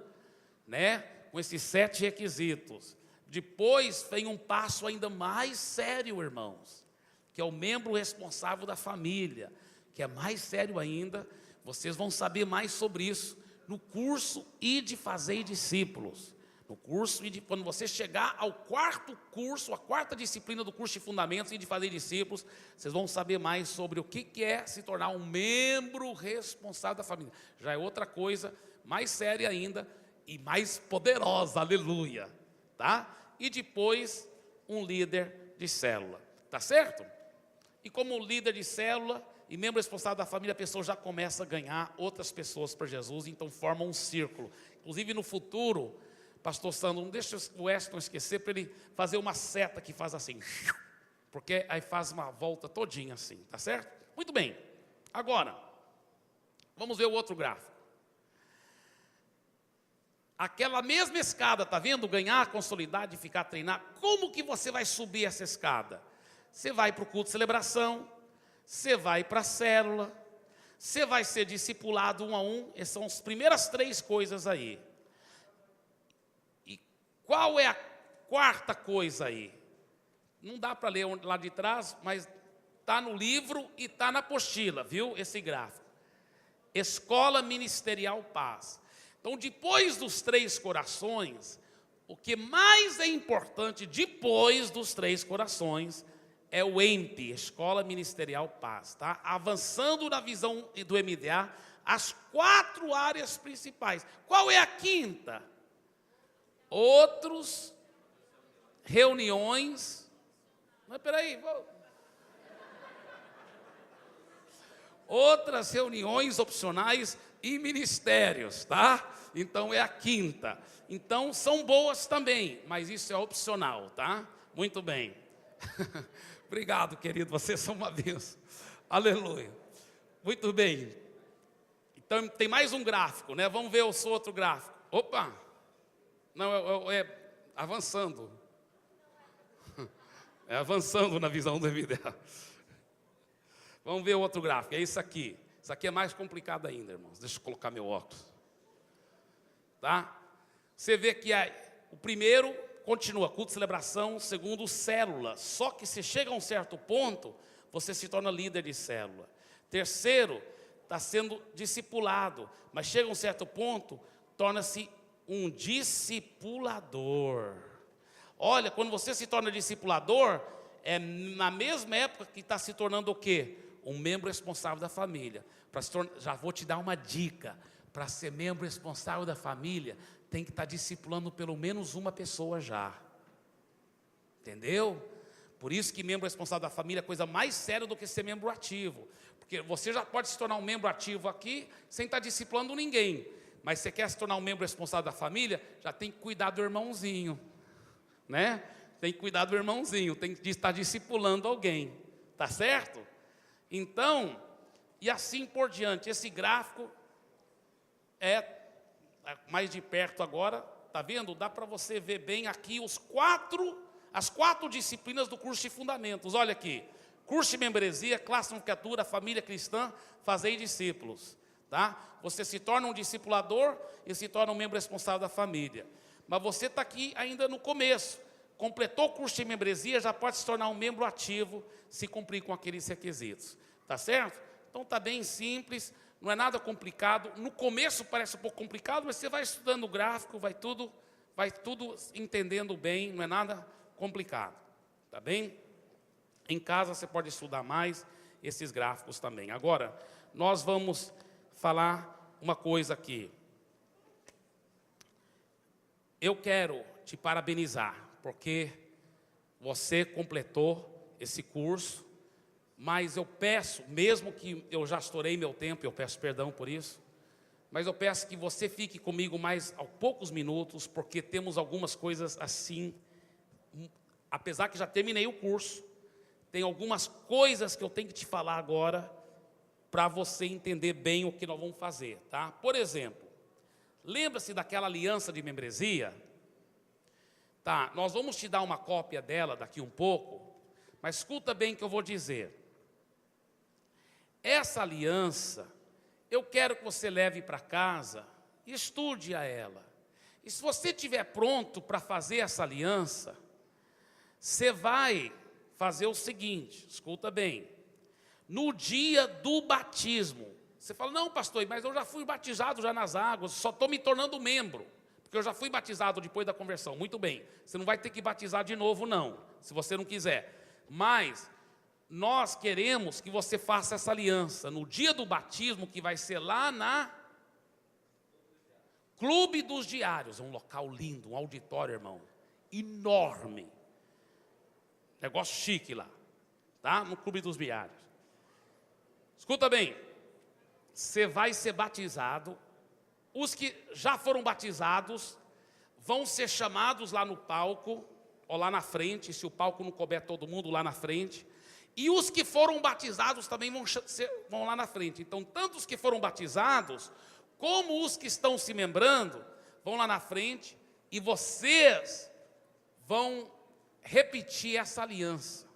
né? Com esses 7 requisitos. Depois vem um passo ainda mais sério, irmãos, que é o membro responsável da família, que é mais sério ainda. Vocês vão saber mais sobre isso no curso Ide Fazei Discípulos. No curso, quando você chegar ao 4º curso, a 4ª disciplina do curso de Fundamentos Ide Fazei Discípulos, vocês vão saber mais sobre o que é se tornar um membro responsável da família. Já é outra coisa, mais séria ainda e mais poderosa, aleluia, tá? E depois, um líder de célula, tá certo? E como líder de célula e membro responsável da família, a pessoa já começa a ganhar outras pessoas para Jesus, então forma um círculo. Inclusive no futuro, pastor Sandro, não deixa o Weston esquecer para ele fazer uma seta que faz assim, porque aí faz uma volta todinha assim, tá certo? Muito bem, agora, vamos ver o outro gráfico. Aquela mesma escada, tá vendo? Ganhar, consolidar, edificar, treinar. Como que você vai subir essa escada? Você vai para o culto de celebração, você vai para a célula, você vai ser discipulado 1 a 1. Essas são as primeiras 3 coisas aí. E qual é a 4ª coisa aí? Não dá para ler lá de trás, mas está no livro e está na apostila, viu? Esse gráfico. Escola Ministerial Paz. Então, depois dos 3 corações, o que mais é importante depois dos 3 corações é o EMP, Escola Ministerial Paz, tá? Avançando na visão do MDA, as 4 áreas principais. Qual é a 5ª? Outros, reuniões. Mas peraí, outras reuniões opcionais e ministérios, tá? Então é a 5ª. Então são boas também, mas isso é opcional, tá? Muito bem. Obrigado, querido, vocês são uma bênção. Aleluia. Muito bem. Então tem mais um gráfico, né? Vamos ver o seu outro gráfico. Opa! Não, é avançando. É avançando na visão do MDA. Vamos ver o outro gráfico, é isso aqui. Isso aqui é mais complicado ainda, irmãos. Deixa eu colocar meu óculos. Tá? Você vê que o primeiro continua, culto de celebração. O segundo, célula. Só que se chega a um certo ponto, você se torna líder de célula. Terceiro, está sendo discipulado. Mas chega a um certo ponto, torna-se um discipulador. Olha, quando você se torna discipulador, é na mesma época que está se tornando o quê? Um membro responsável da família. Já vou te dar uma dica. Para ser membro responsável da família, tem que estar discipulando pelo menos uma pessoa já. Entendeu? Por isso que membro responsável da família é coisa mais séria do que ser membro ativo. Porque você já pode se tornar um membro ativo aqui, sem estar discipulando ninguém. Mas você quer se tornar um membro responsável da família, já tem que cuidar do irmãozinho. Né? Tem que cuidar do irmãozinho, tem que estar discipulando alguém. Tá certo? Então, e assim por diante. Esse gráfico é mais de perto agora, tá vendo? Dá para você ver bem aqui as 4 disciplinas do curso de Fundamentos. Olha aqui, curso de membresia, classe de nomenclatura, família cristã, fazei discípulos. tá? Você se torna um discipulador e se torna um membro responsável da família. Mas você está aqui ainda no começo. Completou o curso de membresia, já pode se tornar um membro ativo, se cumprir com aqueles requisitos. Tá certo? Então está bem simples, não é nada complicado. No começo parece um pouco complicado, mas você vai estudando o gráfico, vai tudo entendendo bem, não é nada complicado. Tá bem? Em casa você pode estudar mais esses gráficos também. Agora, nós vamos falar uma coisa aqui. Eu quero te parabenizar, porque você completou esse curso, mas eu peço, mesmo que eu já estourei meu tempo, eu peço perdão por isso, mas eu peço que você fique comigo mais poucos minutos, porque temos algumas coisas assim, apesar que já terminei o curso, tem algumas coisas que eu tenho que te falar agora, para você entender bem o que nós vamos fazer, tá? Por exemplo, lembra-se daquela aliança de membresia? Tá, nós vamos te dar uma cópia dela daqui um pouco, mas escuta bem o que eu vou dizer. Essa aliança, eu quero que você leve para casa e estude a ela. E se você estiver pronto para fazer essa aliança, você vai fazer o seguinte, escuta bem. No dia do batismo, você fala, não pastor, mas eu já fui batizado já nas águas, só estou me tornando membro, porque eu já fui batizado depois da conversão. Muito bem, você não vai ter que batizar de novo não, se você não quiser. Mas nós queremos que você faça essa aliança no dia do batismo, que vai ser lá na Clube dos Diários, um local lindo, um auditório, irmão, enorme, negócio chique lá, tá? No Clube dos Diários. Escuta bem, você vai ser batizado, os que já foram batizados vão ser chamados lá no palco, ou lá na frente, se o palco não couber todo mundo, lá na frente, e os que foram batizados também vão lá na frente. Então, tanto os que foram batizados, como os que estão se membrando, vão lá na frente, e vocês vão repetir essa aliança.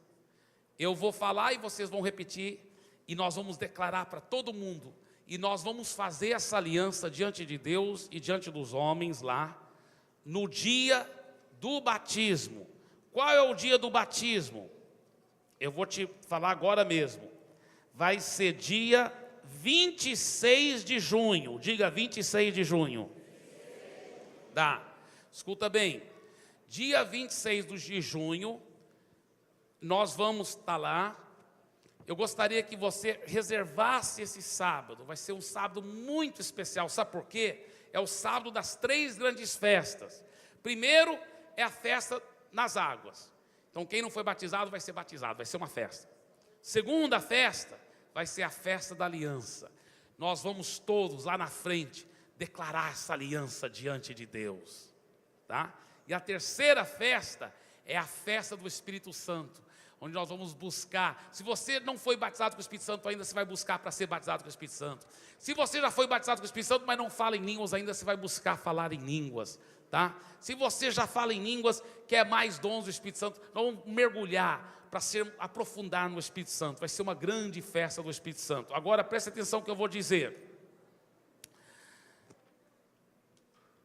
Eu vou falar e vocês vão repetir, e nós vamos declarar para todo mundo, e nós vamos fazer essa aliança diante de Deus e diante dos homens lá, no dia do batismo. Qual é o dia do batismo? Eu vou te falar agora mesmo. Vai ser dia 26 de junho. Diga 26 de junho. Dá. Escuta bem. Dia 26 de junho, nós vamos estar lá. Eu gostaria que você reservasse esse sábado. Vai ser um sábado muito especial. Sabe por quê? É o sábado das 3 grandes festas. Primeiro é a festa nas águas. Então quem não foi batizado vai ser batizado, vai ser uma festa. Segunda festa vai ser a festa da aliança. Nós vamos todos lá na frente declarar essa aliança diante de Deus, tá? E a terceira festa é a festa do Espírito Santo, onde nós vamos buscar. Se você não foi batizado com o Espírito Santo ainda, você vai buscar para ser batizado com o Espírito Santo. Se você já foi batizado com o Espírito Santo, mas não fala em línguas ainda, você vai buscar falar em línguas, tá? Se você já fala em línguas, quer mais dons do Espírito Santo, nós vamos mergulhar para aprofundar no Espírito Santo. Vai ser uma grande festa do Espírito Santo. Agora preste atenção no que eu vou dizer.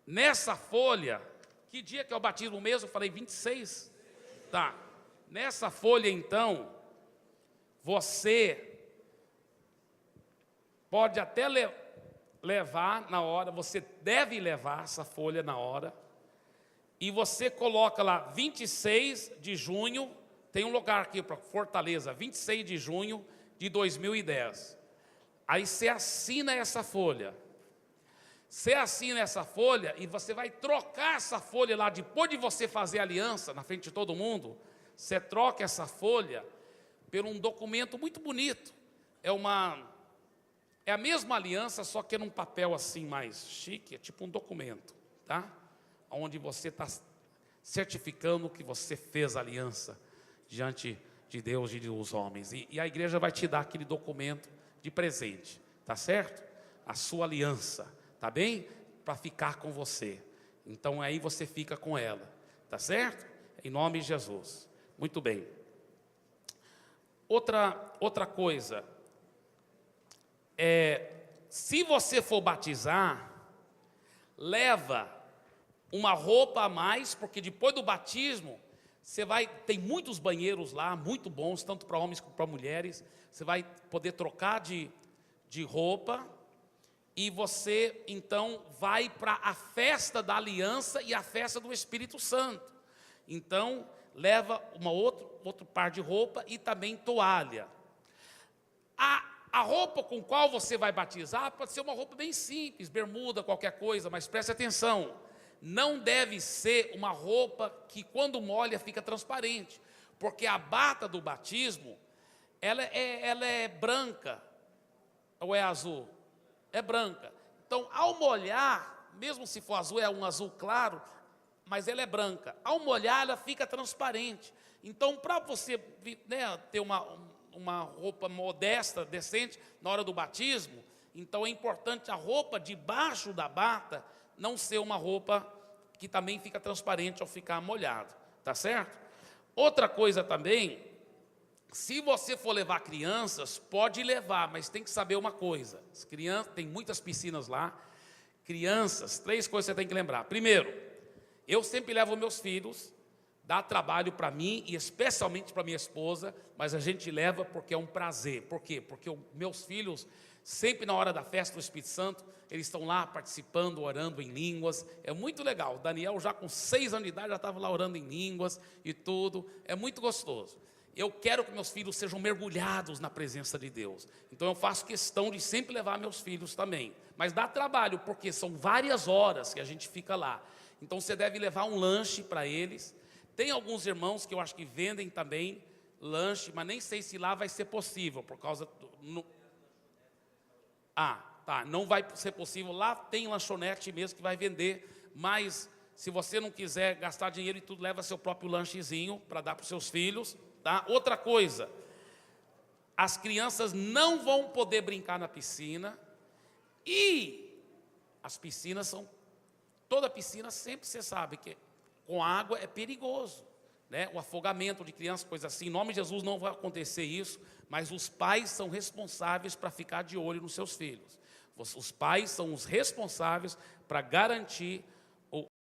Nessa folha, que dia que é o batismo mesmo? Eu falei 26? Tá. Nessa folha, então, você pode até levar na hora, você deve levar essa folha na hora, e você coloca lá 26 de junho, tem um lugar aqui para Fortaleza, 26 de junho de 2010. Aí você assina essa folha. Você assina essa folha e você vai trocar essa folha lá, depois de você fazer a aliança na frente de todo mundo, você troca essa folha por um documento muito bonito. É a mesma aliança, só que é num papel assim mais chique, é tipo um documento, tá? Onde você está certificando que você fez a aliança diante de Deus e dos homens. E a igreja vai te dar aquele documento de presente, tá certo? A sua aliança, tá bem? Para ficar com você. Então aí você fica com ela, tá certo? Em nome de Jesus. Muito bem. Outra coisa, se você for batizar, leva uma roupa a mais, porque depois do batismo, tem muitos banheiros lá, muito bons, tanto para homens como para mulheres. Você vai poder trocar de roupa, e você, então, vai para a festa da aliança e a festa do Espírito Santo. Então, leva outro par de roupa e também toalha. A roupa com qual você vai batizar pode ser uma roupa bem simples, bermuda, qualquer coisa, mas preste atenção, não deve ser uma roupa que quando molha fica transparente, porque a bata do batismo, ela é branca, ou é azul? É branca. Então, ao molhar, mesmo se for azul, é um azul claro, mas ela é branca. Ao molhar, ela fica transparente. Então, para você, né, ter uma roupa modesta, decente, na hora do batismo, então é importante a roupa debaixo da bata não ser uma roupa que também fica transparente ao ficar molhado, tá certo? Outra coisa também, se você for levar crianças, pode levar, mas tem que saber uma coisa, as crianças, tem muitas piscinas lá, crianças, 3 coisas você tem que lembrar. Primeiro, eu sempre levo meus filhos, dá trabalho para mim e especialmente para minha esposa, mas a gente leva porque é um prazer. Por quê? Porque meus filhos, sempre na hora da festa do Espírito Santo, eles estão lá participando, orando em línguas, é muito legal. O Daniel já com 6 anos de idade já estava lá orando em línguas e tudo, é muito gostoso. Eu quero que meus filhos sejam mergulhados na presença de Deus, então eu faço questão de sempre levar meus filhos também, mas dá trabalho, porque são várias horas que a gente fica lá, então você deve levar um lanche para eles. Tem alguns irmãos que eu acho que vendem também lanche, mas nem sei se lá vai ser possível, por causa não vai ser possível. Lá tem lanchonete mesmo que vai vender, mas se você não quiser gastar dinheiro e tudo, leva seu próprio lanchezinho para dar para os seus filhos, tá? Outra coisa, as crianças não vão poder brincar na piscina, e as piscinas toda piscina sempre você sabe que com água é perigoso, né? O afogamento de crianças, coisa assim. Em nome de Jesus não vai acontecer isso, mas os pais são responsáveis para ficar de olho nos seus filhos. Os pais são os responsáveis para garantir